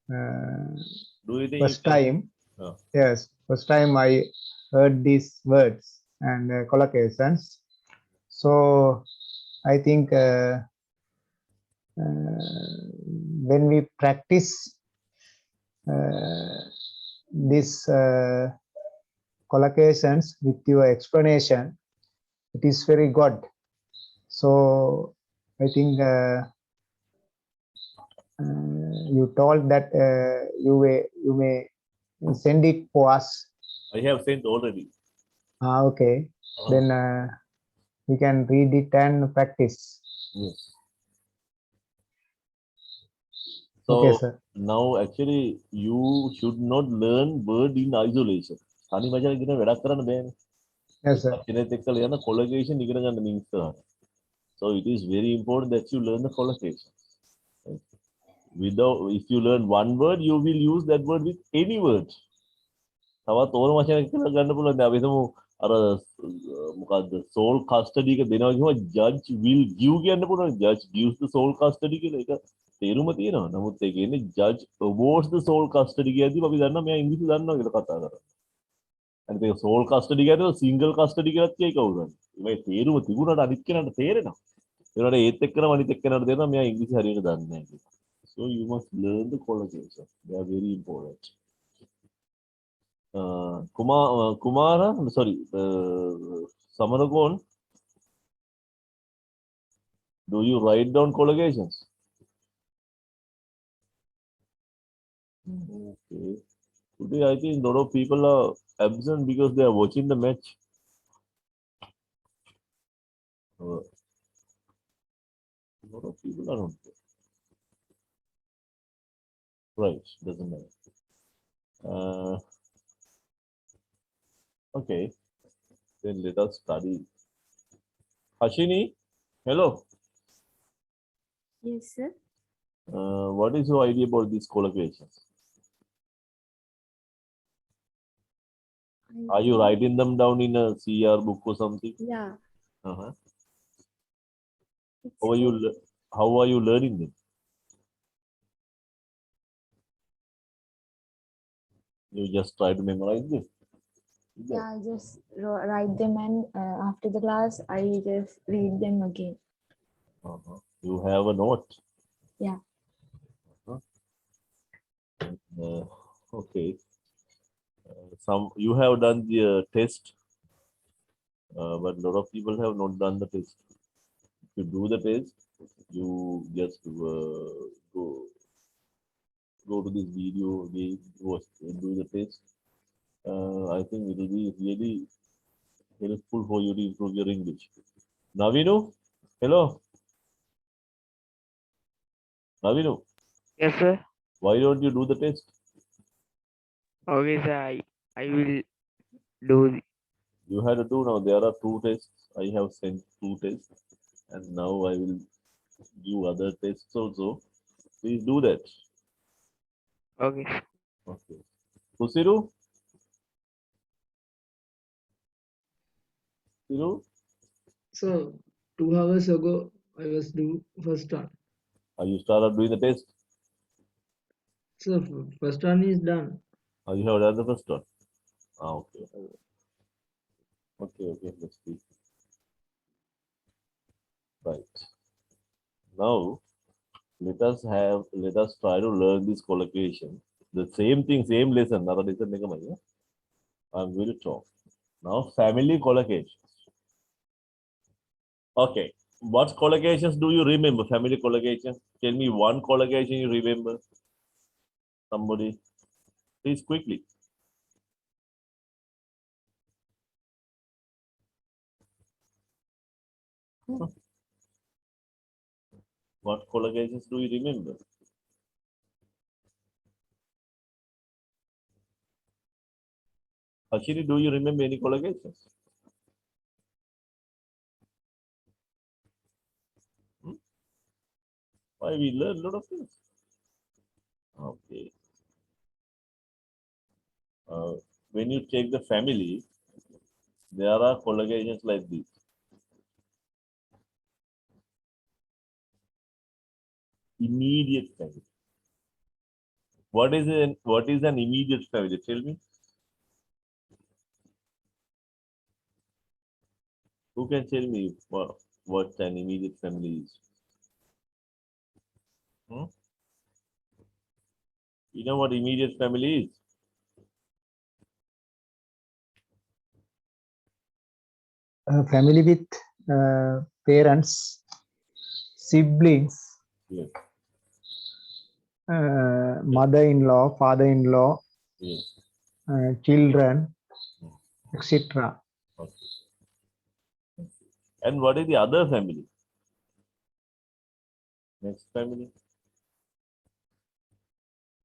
Do you think First you can? time, Oh. yes, first time I heard these words and collocations. So I think when we practice this collocations with your explanation, it is very good. So I think you told that you may send it for us. I have sent already. Okay, then we can read it and practice. Yes. So Okay, sir. now actually you should not learn word in isolation. තනි වචන ඉගෙන වැඩක් කරන්න බෑනේ. Yes, sir. වචනයත් එක්කලා යන collocation ඉගෙන ගන්න මේ ඉස්සරහට. So it is very important that you learn the collocation. Without, if you learn one word, you will use that word with any word. තවත් ඕන වචනයක් කියලා ගන්න පුළුවන්. දැන් අපි හිතමු අර මොකද්ද soul custody එක දෙනවා කියුවා judge will give කියන්න පුළුවන්. Judge gives the soul custody කියලා ඒක තේරුම තියෙනවා. නමුත් ඒ කියන්නේ judge awards the soul custody කියද්දි අපි දන්නවා මෙයා ඉංග්‍රීසි දන්නවා කියලා කතා කරා. අනිත් ඒක soul custody කියද්දි single custody කියලාත් කියයි කවුරුහරි. මේ තේරුම තිබුණාට අනිත් කෙනාට තේරෙනවා. ඒනට ඒත් එක්කම අනිත් එක්කෙනාට තේරෙනවා මෙයා ඉංග්‍රීසි හරියට දන්නේ නැහැ කියලා. So you must learn the collocation. They are very important. Kumara, sorry, Samaragon, do you write down collocations? Okay. Today I think a lot of people are absent because they are watching the match. A lot of people are not there. Right, doesn't matter. Okay, then let us study. Hashini, hello. Yes, sir. What is your idea about these collocations? Are you writing them down in a CR book or something? Yeah. Uh-huh. It's How are you learning them? You just try to memorize them? Yeah, I just write them, and after the class, I just read them again. Uh-huh. You have a note? Yeah. Okay. You have done the test, but a lot of people have not done the test. If you do the test, you just go to this video, do the test. I think it will be really helpful for you to improve your English. Navinu, hello. Navinu, Yes, sir. why don't you do the test? Okay, sir. I will do. You had to do now. There are 2 tests. I have sent 2 tests, and now I will give other tests also. Please do that. Okay. Okay. Kusiru? Siru? So 2 hours ago, I was do first one. Are you started doing the test? So first one is done. Or you have done the first one? Okay. Okay, let's see. Right. Now, let us try to learn this collocation. The same thing, same lesson. Another lesson. I'm going to talk. Now, family collocations. Okay. What collocations do you remember? Family collocations? Tell me one collocation you remember. Somebody. Please quickly. What collocations do you remember? Ashini, do you remember any collocations? Why we learn a lot of things. Okay. When you take the family, there are collocations like this. Immediate family. What is an immediate family? Tell me. Who can tell me what an immediate family is? Hmm? You know what immediate family is? Family with parents, siblings, Yes. mother-in-law, father-in-law, Yes. children, etc. Okay. And what is the other family? Next family.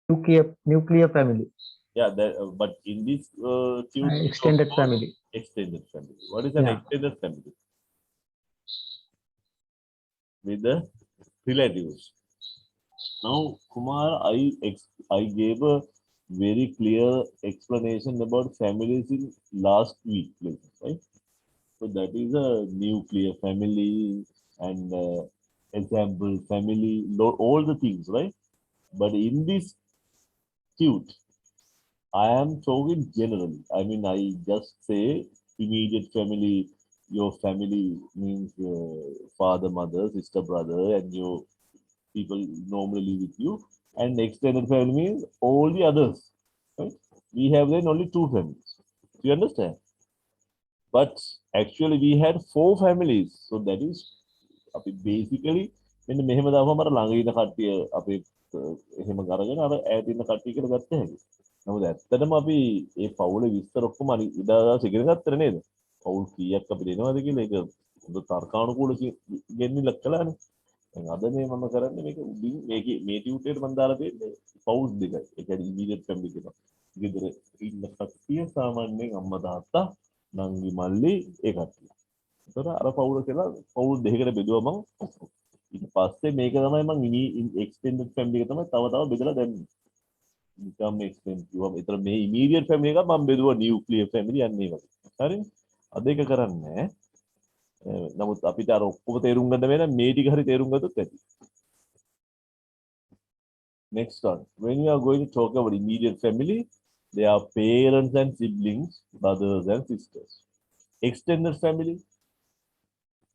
Nuclear family, Yeah, but in this tube, we talk extended about family. extended family. What is an Yeah. extended family? With the relatives. Now, Kumar, I gave a very clear explanation about families in last week, right? So that is a nuclear family and example family, all the things, right? But in this suit, I am talking generally. I mean, I just say immediate family. Your family means father, mother, sister, brother, and your people normally live with you. And extended family means all the others. Right? We have then only two families. Do you understand? But actually, we had four families. So that is basically මෙන්න මෙහෙම දාපුවම අර ළඟ ඉන්න කට්ටිය අපි එහෙම අරගෙන අර ඈත ඉන්න කට්ටිය කියලා ගත්ත හැකි. නමුත් ඇත්තටම අපි මේ පවුලේ විස්තර ඔක්කොම ඉදාදාස ඉගෙන ගත්තර නේද? පවුල් කීයක් අපිට එනවද කියලා ඒක හොඳ තර්කානුකූල ගෙන්නilla කළානේ. දැන් අද මේ මම කරන්නේ මේක උඩින් මේ ටියුටරේට මම දාලා තියෙන්නේ පවුල් දෙකයි. ඒ කියන්නේ ඉමීඩියට් ෆැමිලි කියනවා. ගෙදර ඉන්න කට්ටිය සාමාන්‍යයෙන් අම්මා තාත්තා නංගි මල්ලි ඒ කට්ටිය. ඒතර අර පවුල කියලා පවුල් දෙකකට බෙදුවා මම. ඊට පස්සේ මේක තමයි මම එක්ස්ටෙන්ඩඩ් ෆැමිලි එක තමයි තව තව බෙදලා දැම්මේ. නිකම් එක්ස්ටෙන්ඩ් කිව්වම ඒතර මේ ඉමීඩියට් ෆැමිලි එක මම බෙදුවා නියුක්ලියර් ෆැමිලි යන්නේ වගේ. හරිනේ? අද ඒක කරන්නේ නමුත් අපිට අර ඔක්කොම තේරුම් ගන්න බැහැ නම් මේ ටික හරි තේරුම් ගත්තොත් ඇති. Next one. When you are going to talk about immediate family, they are parents and siblings, brothers and sisters. Extended family,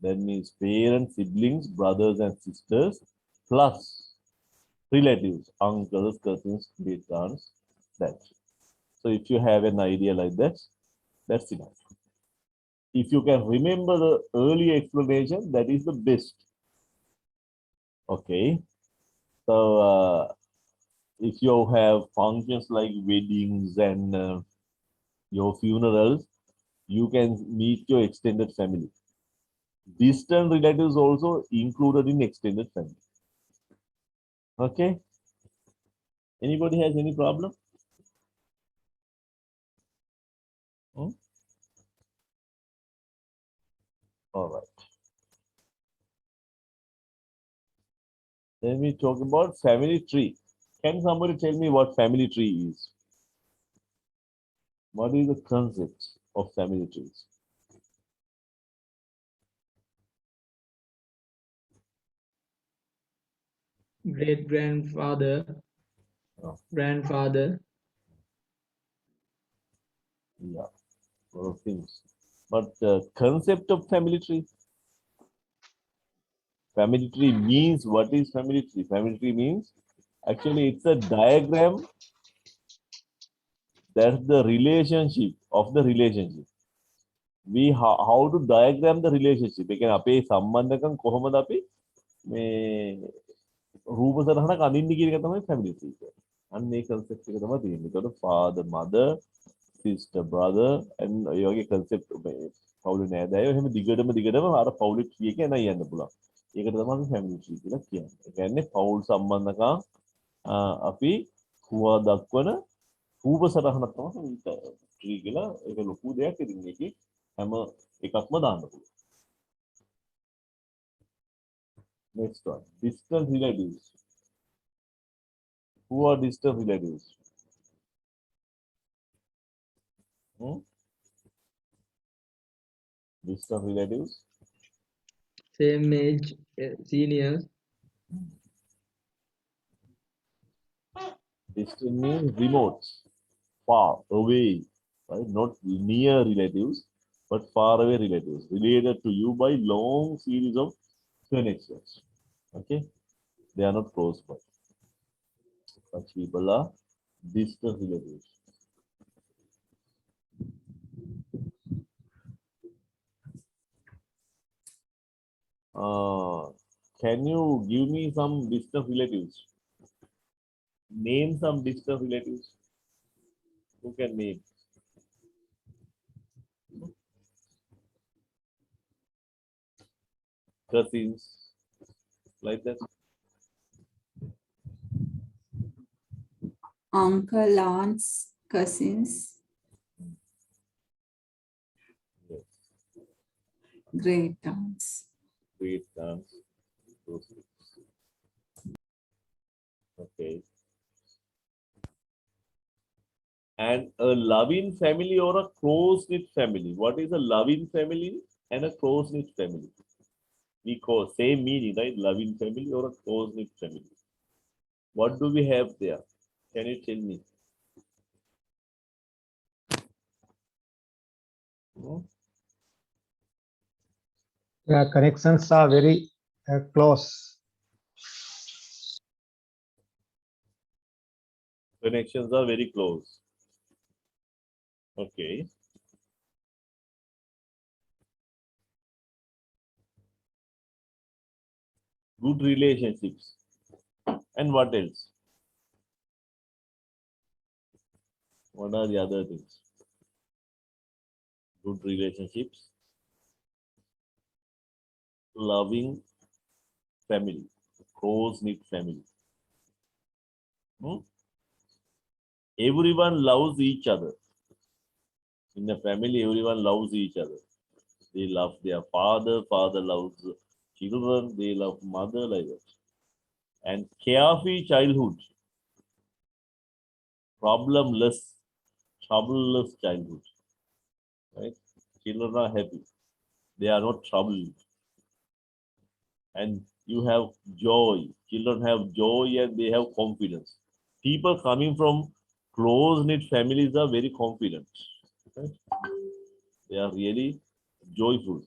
that means parents, siblings, brothers and sisters, plus relatives, uncles, cousins, great aunts, that. So if you have an idea like that, that's enough. If you can remember the early explanation, that is the best. Okay. So if you have functions like weddings and your funerals, you can meet your extended family. Distant relatives also included in extended family. Okay. Anybody has any problem? All right. Then we talk about family tree. Can somebody tell me what family tree is? What is the concept of family trees? Great grandfather, Oh. grandfather, Yeah, a lot of things. But the concept of family tree? Family tree means, what is family tree? Family tree means, actually it's a diagram. That's the relationship of the relationship. We how to diagram the relationship. ඒ කියන්නේ අපේ සම්බන්ධකම් කොහොමද අපි මේ රූප සරහනක් අඳින්නේ කියන එක තමයි family tree කියන්නේ. අන්න ඒ concept එක තමයි තියෙන්නේ. ඒකට father, mother, sister, brother and යෝගේ concept පවුලේ නෑදෑයෝ එහෙම දිගටම අර පවුලේ tree එක එනයි යන්න පුළුවන්. ඒකට තමයි අපි family tree කියලා කියන්නේ. ඒ කියන්නේ පවුල් සම්බන්ධකම් අපි හුවා දක්වන රූප සටහනක් තමයි tree කියලා. ඒක ලොකු දෙයක්. ඉතින් මේකේ හැම එකක්ම දාන්න පුළුවන්. Next one, distant relatives. Who are distant relatives? Distant relatives. Same age, seniors. Distant means remote, far away, right? Not near relatives, but far away relatives, related to you by long series of connections. Okay, they are not close by. Such people are distant relatives. Can you give me some distant relatives? Name some distant relatives. Who can name? Cousins, like that. Uncle, aunts, cousins, Yes. great aunts. Great aunts. Those things. Okay. And a loving family or a close-knit family. What is a loving family and a close-knit family? We call same meaning, right? Loving family or a close-knit family. What do we have there? Can you tell me? No? Yeah, connections are very close. Connections are very close. Okay. Good relationships. And what else? What are the other things? Good relationships. Loving family. Close-knit family. Everyone loves each other. In the family, everyone loves each other. They love their father, father loves children, they love mother, like that. And carefree childhood. Problemless, troubleless childhood. Right? Children are happy. They are not troubled. And you have joy. Children have joy and they have confidence. People coming from close-knit families are very confident. Right? They are really joyful.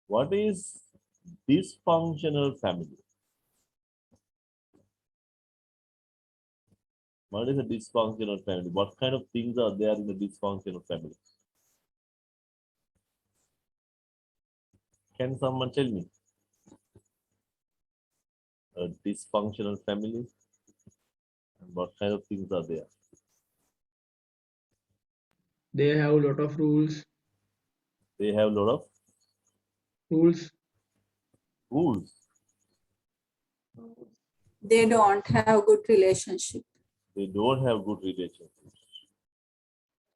What is dysfunctional family? What is a dysfunctional family? What kind of things are there in a dysfunctional family? Can someone tell me? A dysfunctional family? And what kind of things are there? They have a lot of rules. They have a lot of Rules. rules. They don't have good relationship. They don't have good relationships.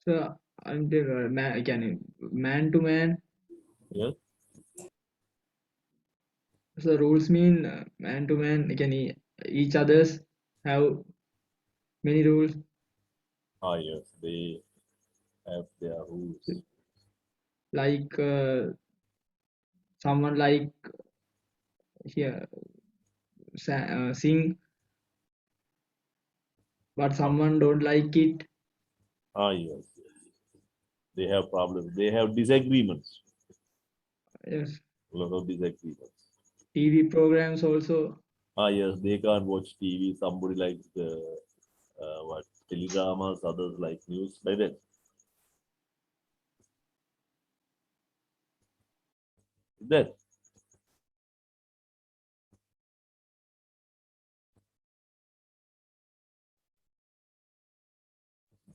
So, until man to man. Yes. So rules mean man to man. Each others have many rules. Ah, yes. They have their rules. Like someone like here sing, but someone don't like it. Ah, yes. They have problems. They have disagreements. Yes. A lot of disagreements. TV programs also. Ah, yes. They can't watch TV. Somebody likes what teledramas, others like news, like that. That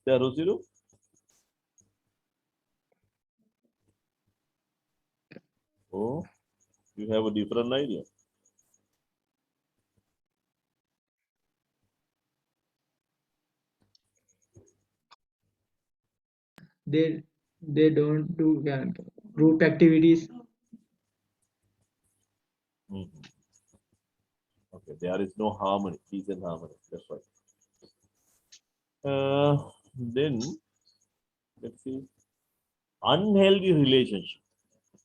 Rosiru? Oh, you have a different idea. They don't do group activities. Mhm. Okay, there is no harmony, peace and harmony. That's right. Then let's see. Unhealthy relationship.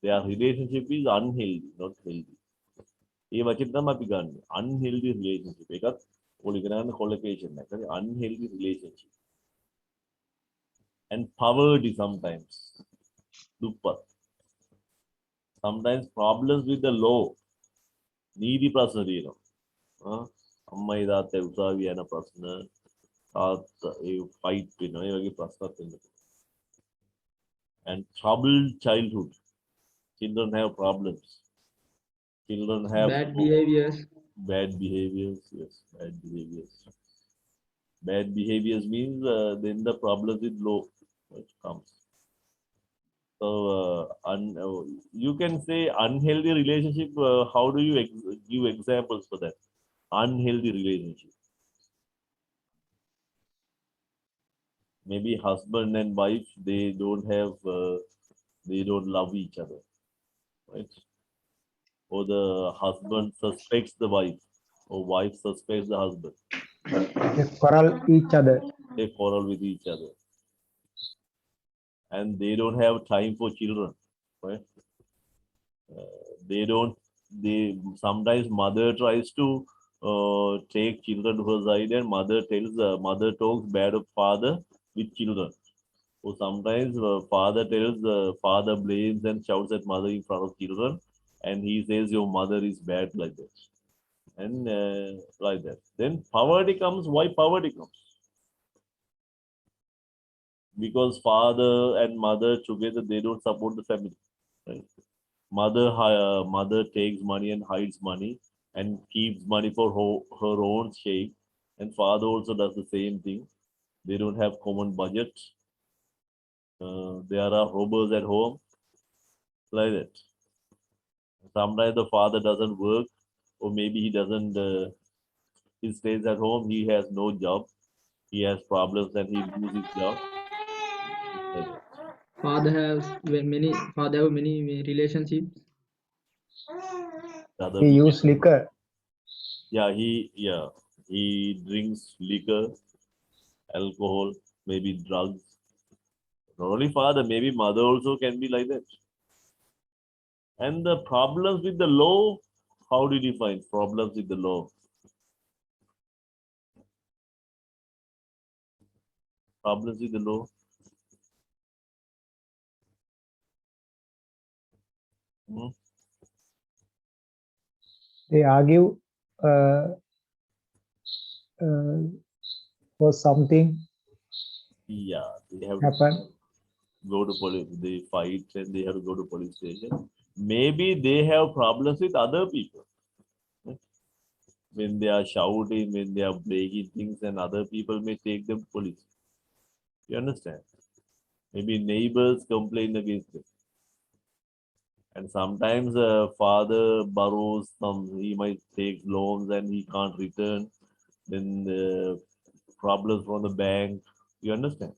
Their relationship is unhealthy, not healthy. ඒ වචන තමයි අපි ගන්න. Unhealthy relationship. එකත් ඔලි කරන්නේ collocation එක. Unhealthy relationship. And poverty sometimes. දුප්පත්. Sometimes problems with the law. නීති ප්‍රශ්න තියෙනවා. අම්මයි තාත්තයි උසාවිය යන ප්‍රශ්න තාත්තා ඒ ෆයිට් වෙනවා. ඒ වගේ ප්‍රශ්නත් වෙනවා. And troubled childhood. Children have problems. Children have Bad behaviors. bad behaviors. Yes, bad behaviors. Bad behaviors means then the problems with law which comes. So you can say unhealthy relationship. How do you give examples for that? Unhealthy relationship. Maybe husband and wife, they don't love each other, right? Or the husband suspects the wife, or wife suspects the husband. They quarrel each other. They quarrel with each other, and they don't have time for children, right? They sometimes mother tries to take children to her side, and mother talks bad of father with children. Or sometimes father blames and shouts at mother in front of children, and he says your mother is bad, like that. And like that. Then poverty comes. Why poverty comes? Because father and mother together, they don't support the family, right? Mother takes money and hides money and keeps money for her own sake, and father also does the same thing. They don't have common budget. There are robbers at home, like that. Sometimes the father doesn't work, or maybe he doesn't. He stays at home. He has no job. He has problems and he loses his job. Like that. Father have many relationships. The other He people- use liquor. he drinks liquor, alcohol, maybe drugs. Not only father, maybe mother also can be like that. And the problems with the law, how do you define problems with the law? Problems with the law. They argue for something Yeah, they have to happen. go to police. They fight and they have to go to police station. Maybe they have problems with other people. When they are shouting, when they are breaking things, and other people may take them to police. You understand? Maybe neighbors complain against them. And sometimes father borrows some, he might take loans and he can't return. Then problems from the bank. You understand?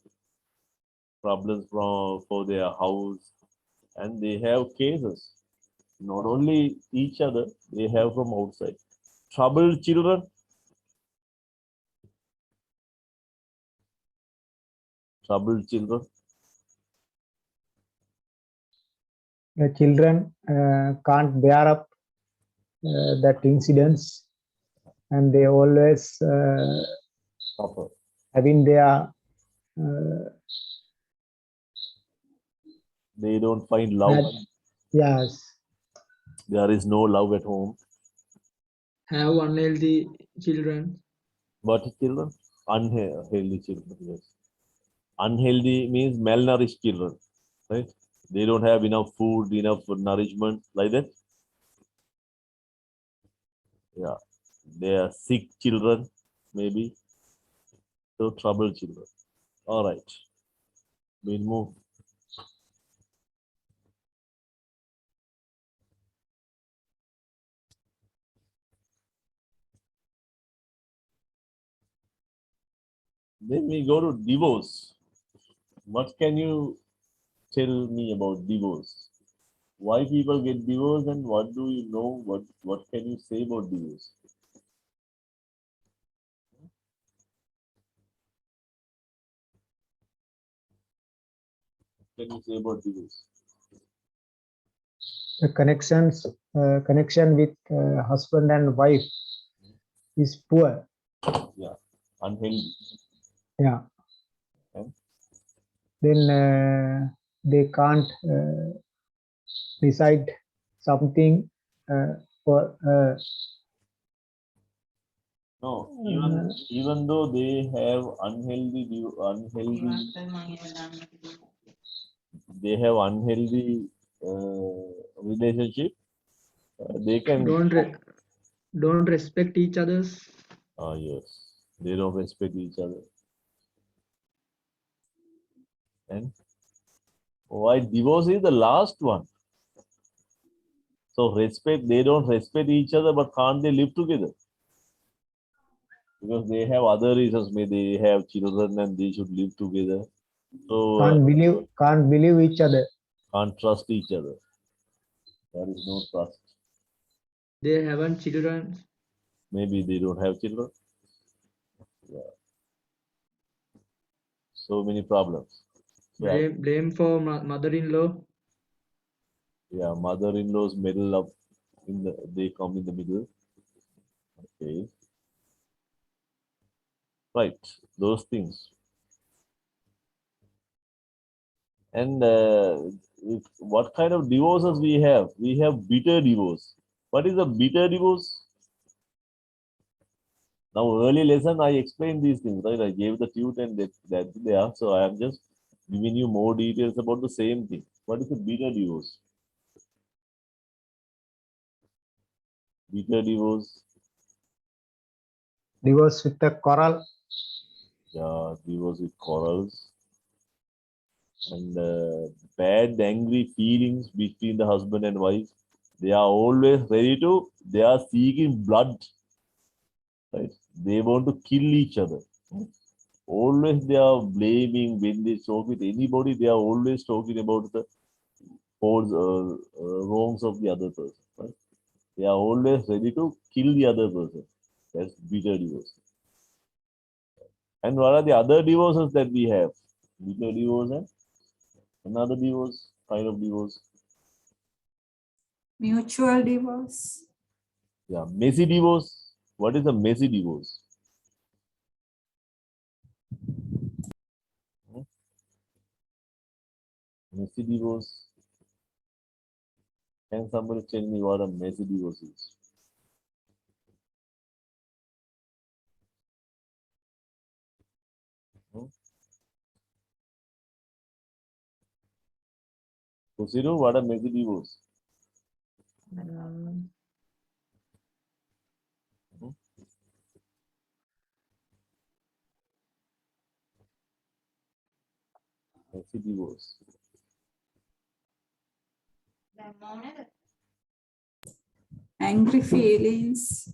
Problems for their house. And they have cases. Not only each other, they have from outside. Troubled children. Troubled children. The children can't bear up that incidents, and they always Suffer. having their They don't find love. yes, There is no love at home. Have unhealthy children. What is children? Unhealthy children. Yes. Unhealthy means malnourished children, right? They don't have enough food, enough nourishment, like that. Yeah, they are sick children, maybe. So troubled children. All right, we'll move. Then we go to divorce. What can you tell me about divorce? Why people get divorced and what do you know? What can you say about divorce? What can you say about divorce? The connection with husband and wife is poor. Yeah, unhealthy. Yeah. Okay. Then they can't decide something for No, even though they have unhealthy relationship, they can. Don't respect each other's. Yes, they don't respect each other. And why divorce is the last one? So they don't respect each other, but can't they live together? Because they have other reasons. Maybe they have children and they should live together. So can't believe each other. Can't trust each other. There is no trust. They haven't children. Maybe they don't have children. Yeah. So many problems. So, Blame for mother-in-law. yeah, mother-in-law's middle up they come in the middle. Okay. Right. Those things. And what kind of divorces we have? We have bitter divorce. What is a bitter divorce? Now, early lesson, I explained these things, right? I gave the tute and that there. So I am just giving you more details about the same thing. What is a bitter divorce? Bitter divorce. Divorce with a quarrel. Yeah, divorce with quarrels. And bad, angry feelings between the husband and wife. They are always ready to, they are seeking blood. Right? They want to kill each other. Always they are blaming when they talk with anybody, they are always talking about the faults, wrongs of the other person. Right? They are always ready to kill the other person. That's bitter divorce. And what are the other divorces that we have? Bitter divorce and another divorce, kind of divorce. Mutual divorce. Yeah, messy divorce. What is a messy divorce? Messy divorce. Can somebody tell me what a messy divorce is? Kusiru, what a messy divorce? Messy divorce. Angry feelings.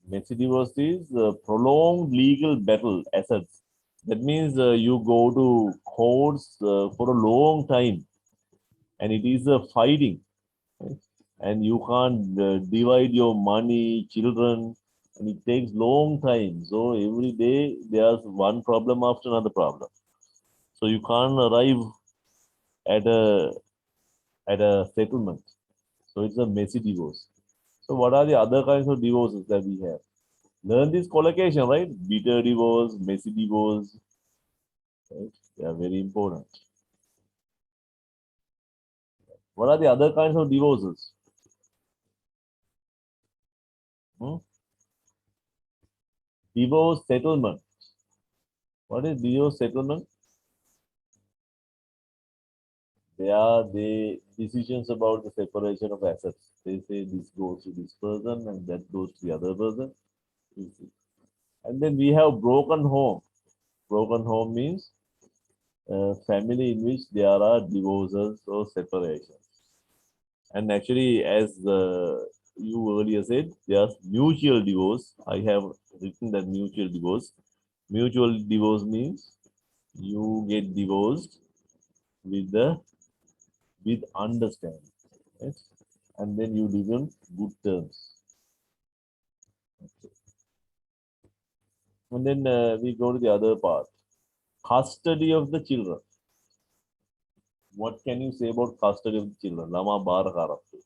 Messy divorce is prolonged legal battle assets. That means you go to courts for a long time and it is a fighting. Right? And you can't divide your money, children, and it takes long time. So every day there's one problem after another problem. So you can't arrive at a settlement. So it's a messy divorce. So what are the other kinds of divorces that we have? Learn this collocation, right? Bitter divorce, messy divorce. Right? They are very important. What are the other kinds of divorces? Divorce settlement. What is divorce settlement? They are the decisions about the separation of assets. They say this goes to this person and that goes to the other person. You see. And then we have broken home. Broken home means a family in which there are divorces or separations. And actually, as you earlier said, there's mutual divorce. I have written that mutual divorce. Mutual divorce means you get divorced with understanding, right? And then you live on good terms. Okay. And then we go to the other part, custody of the children. What can you say about custody of the children? Lama bar karaptu.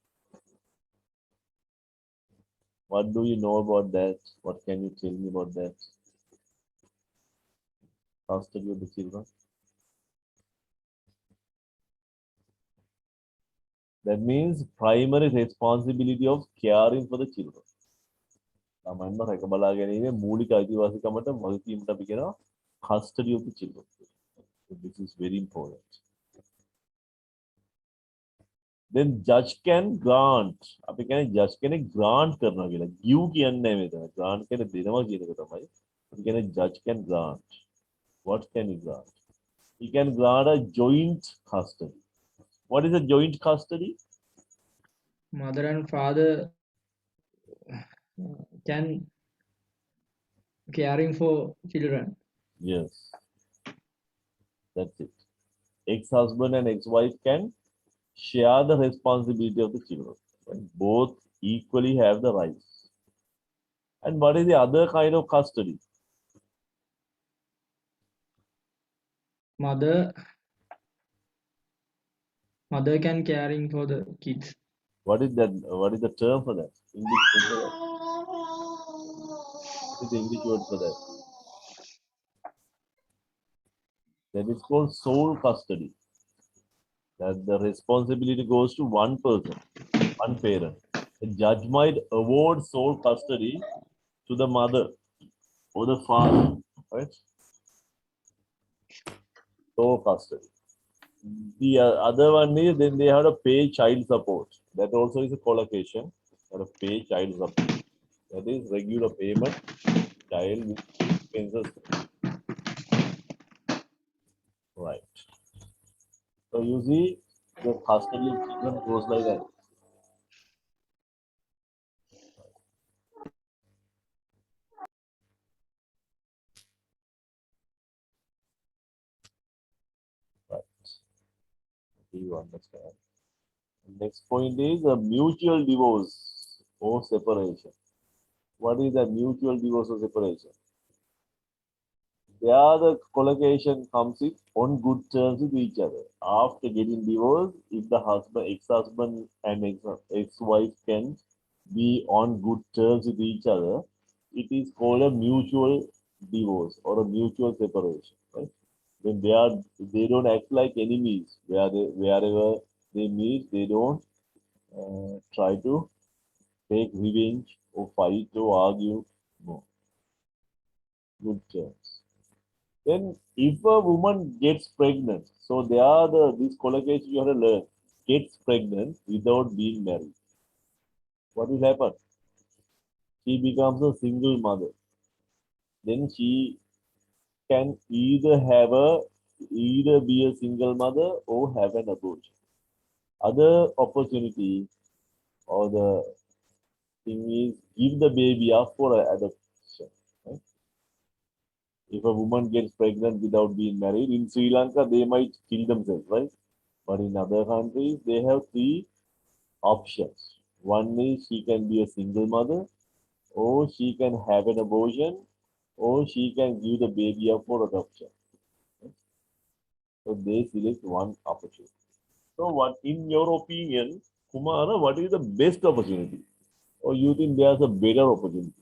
What do you know about that? What can you tell me about that? Custody of the children. That means primary responsibility of caring for the children. ළමයින්ව රැක බලා ගැනීමේ මූලික අයිතිවාසිකමට වගකීමට අපි කියනවා custody of the children. So this is very important. Then judge can grant. අපි කියන්නේ judge කෙනෙක් grant කරනවා කියලා. give කියන්නේ නැහැ මෙතන. grant කියන්නේ දෙනවා කියන එක තමයි. අපි කියන්නේ judge can grant. What can he grant? He can grant a joint custody. What is a joint custody? Mother and father can caring for children. Yes. That's it. Ex-husband and ex-wife can share the responsibility of the children. Right? Both equally have the rights. And what is the other kind of custody? Mother can caring for the kids. What is that? What is the term for that? English word for that? What is the English word for that? That is called sole custody. That the responsibility goes to one person, one parent. The judge might award sole custody to the mother or the father, right? Sole custody. The other one is then they have to pay child support. That also is a collocation. They have to pay child support. That is regular payment, child expenses. Right. So you see, the custody of children goes like that. Right. Do you understand? Next point is a mutual divorce or separation. What is a mutual divorce or separation? There the collocation comes in on good terms with each other. After getting divorced, if the husband, ex-husband and ex-wife can be on good terms with each other, it is called a mutual divorce or a mutual separation. Right? When they don't act like enemies. Wherever they meet, they don't try to take revenge or fight or argue. No. Good terms. Then if a woman gets pregnant, so these collocations you have to learn, gets pregnant without being married. What will happen? She becomes a single mother. Then she can either be a single mother or have an abortion. Other opportunity or the thing is give the baby up for adoption. Right? If a woman gets pregnant without being married, in Sri Lanka, they might kill themselves, right? But in other countries, they have three options. One is she can be a single mother, or she can have an abortion, or she can give the baby up for adoption. So they select one opportunity. So what, in your opinion, Kumara, what is the best opportunity? Or you think there's a better opportunity?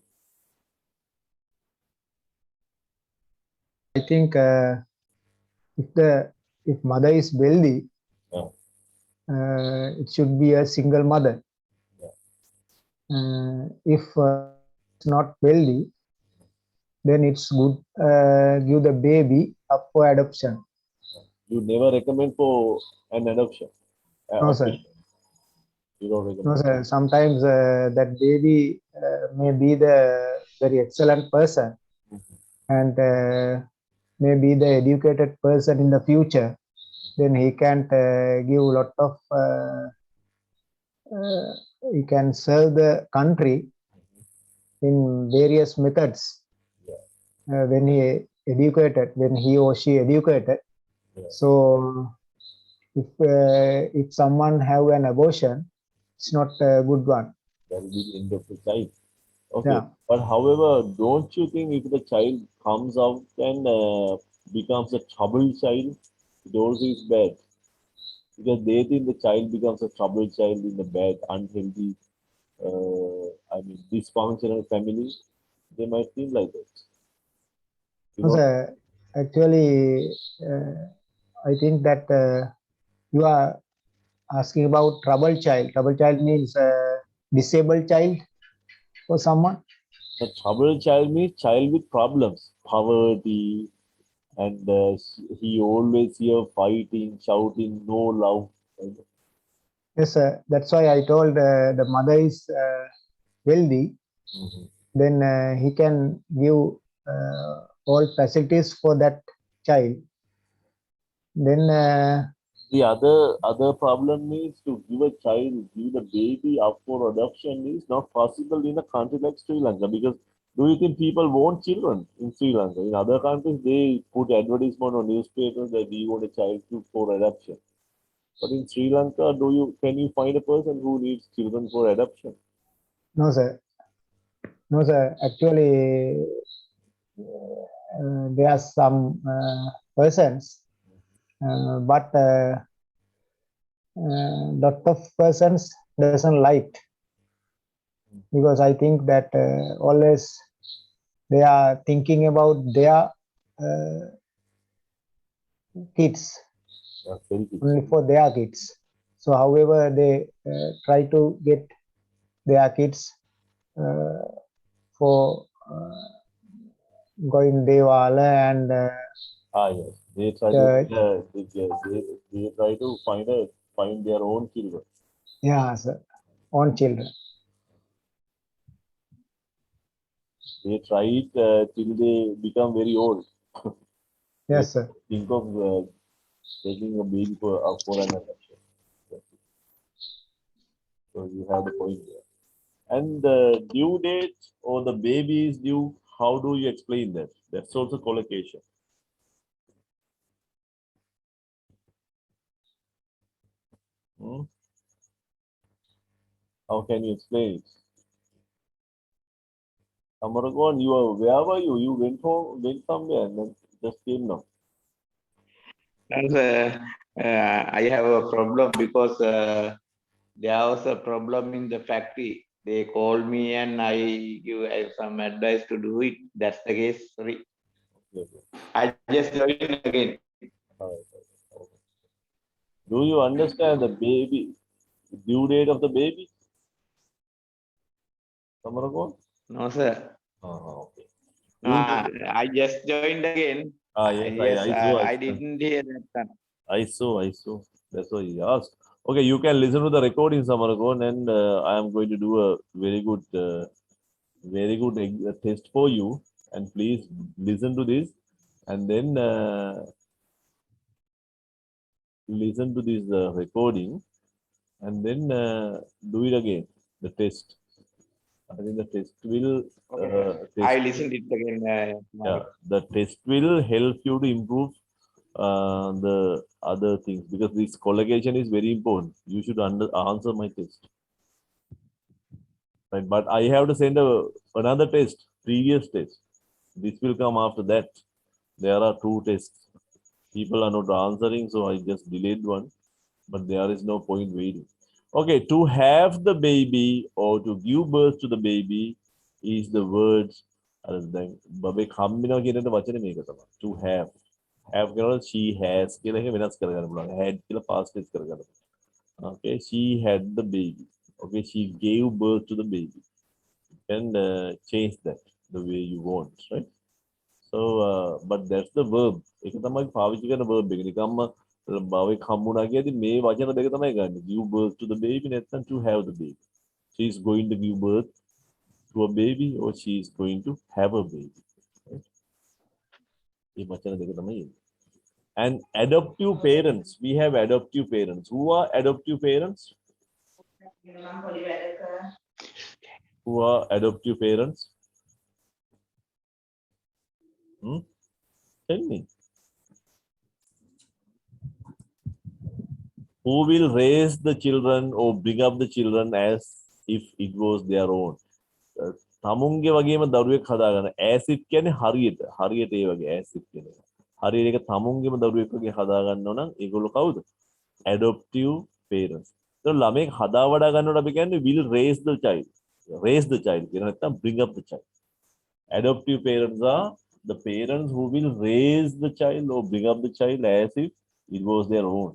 I think if mother is wealthy, it should be a single mother. If it's not wealthy, then it's good give the baby up for adoption. You never recommend for an adoption. No, sir. Official. You don't recommend. No, sir. Sometimes that baby may be the very excellent person and may be the educated person in the future. Then he can't give a lot of, he can serve the country in various methods. When he or she educated. Yeah. So if someone have an abortion, it's not a good one. That will be the end of the child. Okay. Yeah. But however, don't you think if the child comes out and becomes a troubled child, it also is bad? Because they think the child becomes a troubled child in a bad, unhealthy, dysfunctional family. They might feel like that. You No, know, sir. Actually, I think that you are asking about troubled child. Troubled child means disabled child for someone. a troubled child means child with problems, poverty, and he always here fighting, shouting, no love. Yes, sir. That's why I told the mother is wealthy. Mhm. Then he can give all facilities for that child. Then The other problem is to give the baby up for adoption is not possible in a country like Sri Lanka, because do you think people want children in Sri Lanka? In other countries, they put advertisement on newspapers that we want a child for adoption. But in Sri Lanka, can you find a person who needs children for adoption? no, sir. No, sir. Actually, there are some persons, but lot of persons doesn't like, because I think that always they are thinking about their kids, That's very good. only for their kids. So, however, they try to get their kids for going Devala and Yes. They try church. to they try to find their own children. Yeah, sir, own children. They try it till they become very old. Yes, sir. Think of taking a baby for an adoption. So you have the point there. And the due date or the baby is due, how do you explain that? That's also collocation. Hmm? How can you explain it? Amaragon, where were you? You went somewhere and then just came now. And I have a problem because there was a problem in the factory. They called me and I give some advice to do it. That's the case. Sorry. Okay. I just joined again. Okay. Do you understand the due date of the baby? Amaragon? No, sir. Okay. I just joined again. Yes, Yes, I saw. I didn't hear that. I saw. That's why he asked. Okay, you can listen to the recording, Samaragon, and I am going to do a very good test for you. And please listen to this, and then listen to this recording, and then do it again. The test. I think the test will. I listened it again. Yeah, the test will help you to improve the other things, because this collocation is very important. You should answer my test. Right, but I have to send another test, previous test. This will come after that. There are 2 tests. People are not answering, so I just delayed one. But there is no point waiting. Okay, to have the baby or to give birth to the baby is the words. To have. She has. Had past tense. Okay, she had the baby. Okay, she gave birth to the baby. And change that the way you want, right? So, but that's the verb. ඒක තමයි පාවිච්චි කරන verb එක. නිකම්ම භාවයක් හම්බුණා කියද්දි මේ වචන දෙක තමයි ගන්න. Give birth to the baby නැත්නම් to have the baby. She is going to give birth to a baby or she is going to have a baby. Right? මේ වචන දෙක තමයි එන්නේ. And adoptive parents. We have adoptive parents. Who are adoptive parents? Who are adoptive parents? Tell me. Who will raise the children or bring up the children as if it was their own? තමුන්ගේ වගේම දරුවෙක් හදාගන්න. as if කියන්නේ හරියට ඒ වගේ as if කියන්නේ. හරියට ඒක තමුන්ගේම දරුවෙක් වගේ හදාගන්නව නම් ඒගොල්ලෝ කවුද? Adoptive parents. So ළමෙක් හදා වඩා ගන්නකොට අපි කියන්නේ will raise the child. Raise the child කියන නැත්නම් bring up the child. Adoptive parents are the parents who will raise the child or bring up the child as if it was their own.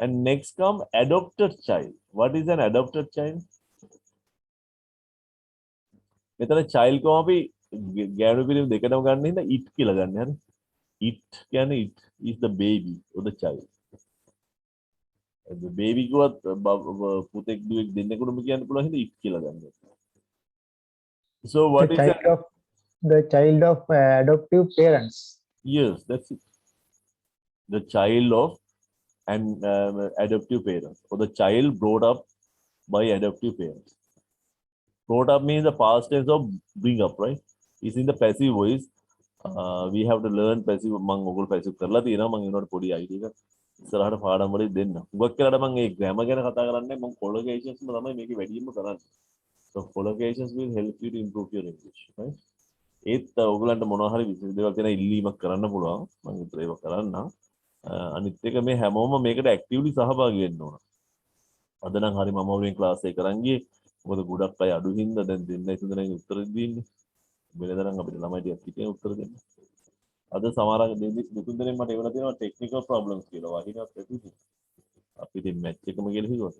And next come adopted child. What is an adopted child? මෙතන child කොහොම අපි ගෑනු පිළිම දෙකම ගන්න හින්දා it කියලා ගන්න හරි. It කියන්නේ it is the baby or the child. The baby කිව්වත් පුතෙක් දුවෙක් දෙන්නෙකුටම කියන්න පුළුවන් හින්දා it කියලා ගන්න. So what is that? The child of adoptive parents. Yes, that's it. The child of adoptive parents, or the child brought up by adoptive parents. Brought up means the past tense of bring up, right? It's in the passive voice. We have to learn passive. මම ඔයගොල්ලෝ passive කරලා තියෙනවා. මම ඒනොට පොඩි idea එකක් ඉස්සරහට පාඩම් වලදී දෙන්න. හුඟක් වෙලාවට මම මේ grammar ගැන කතා කරන්නේ මම collocations ම තමයි මේකේ වැඩියෙන්ම කරන්නේ. So collocations will help you to improve your English, right? ඒත් ඔයගලන්ට මොනවා හරි විශේෂ දේවල් තියෙන ඉල්ලීමක් කරන්න පුළුවන්. මම විතර ඒක කරන්නම්. අනිත් එක මේ හැමෝම මේකට ඇක්ටිව්ලි සහභාගී වෙන්න ඕන. අද නම් හරි මම ඔයගෙන් ක්ලාස් එක කරන් ගියේ. මොකද ගොඩක් අය අඩු හින්දා දැන් දෙන්නයි තුන්දෙනාගේ උත්තර දෙන්නේ. වෙනදා නම් අපිට ළමයි ටිකක් හිතේ උත්තර දෙන්න. අද සමහර දෙතුන් දෙනෙක් මට ඒවලා තියෙනවා ටෙක්නිකල් ප්‍රොබ්ලම්ස් කියලා. වහිනවත් ඇති. අපි ඉතින් මැච් එකම කියලා හිතුවා.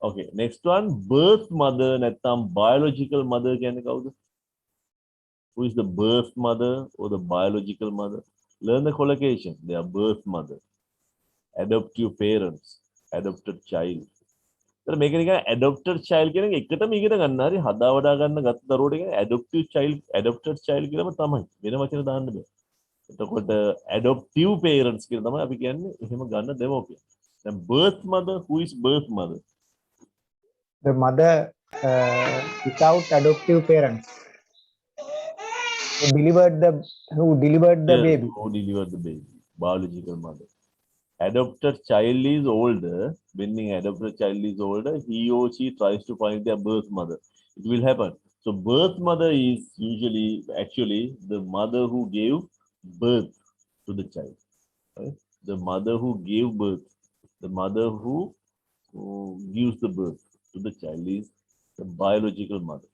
Okay, next one, birth mother නැත්නම් biological mother කියන්නේ කවුද? Who is the birth mother or the biological mother? Learn the collocation. They are birth mother, adoptive parents, adopted child. तर මේක නිකන් adopted child කියන එක එකටම ඉගෙන ගන්න හරි හදා වඩා ගන්න ගත්ත දරුවට කියන්නේ adopted child කියලාම තමයි. වෙන වචන දාන්න බෑ. එතකොට adoptive parents කියලා තමයි අපි කියන්නේ එහෙම ගන්න දෙමෝපියන්. දැන් birth mother, who is birth mother? The mother without adoptive parents. Who delivered the Yes, baby. who delivered the baby? Biological mother. Adopted child is older. When the adopted child is older, he or she tries to find their birth mother. It will happen. So birth mother is usually actually the mother who gave birth to the child. Right? The mother who gave birth, the mother who gives the birth to the child is the biological mother.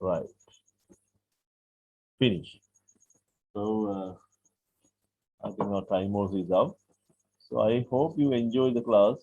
Right. Finish. So I think our time also is up. So I hope you enjoy the class.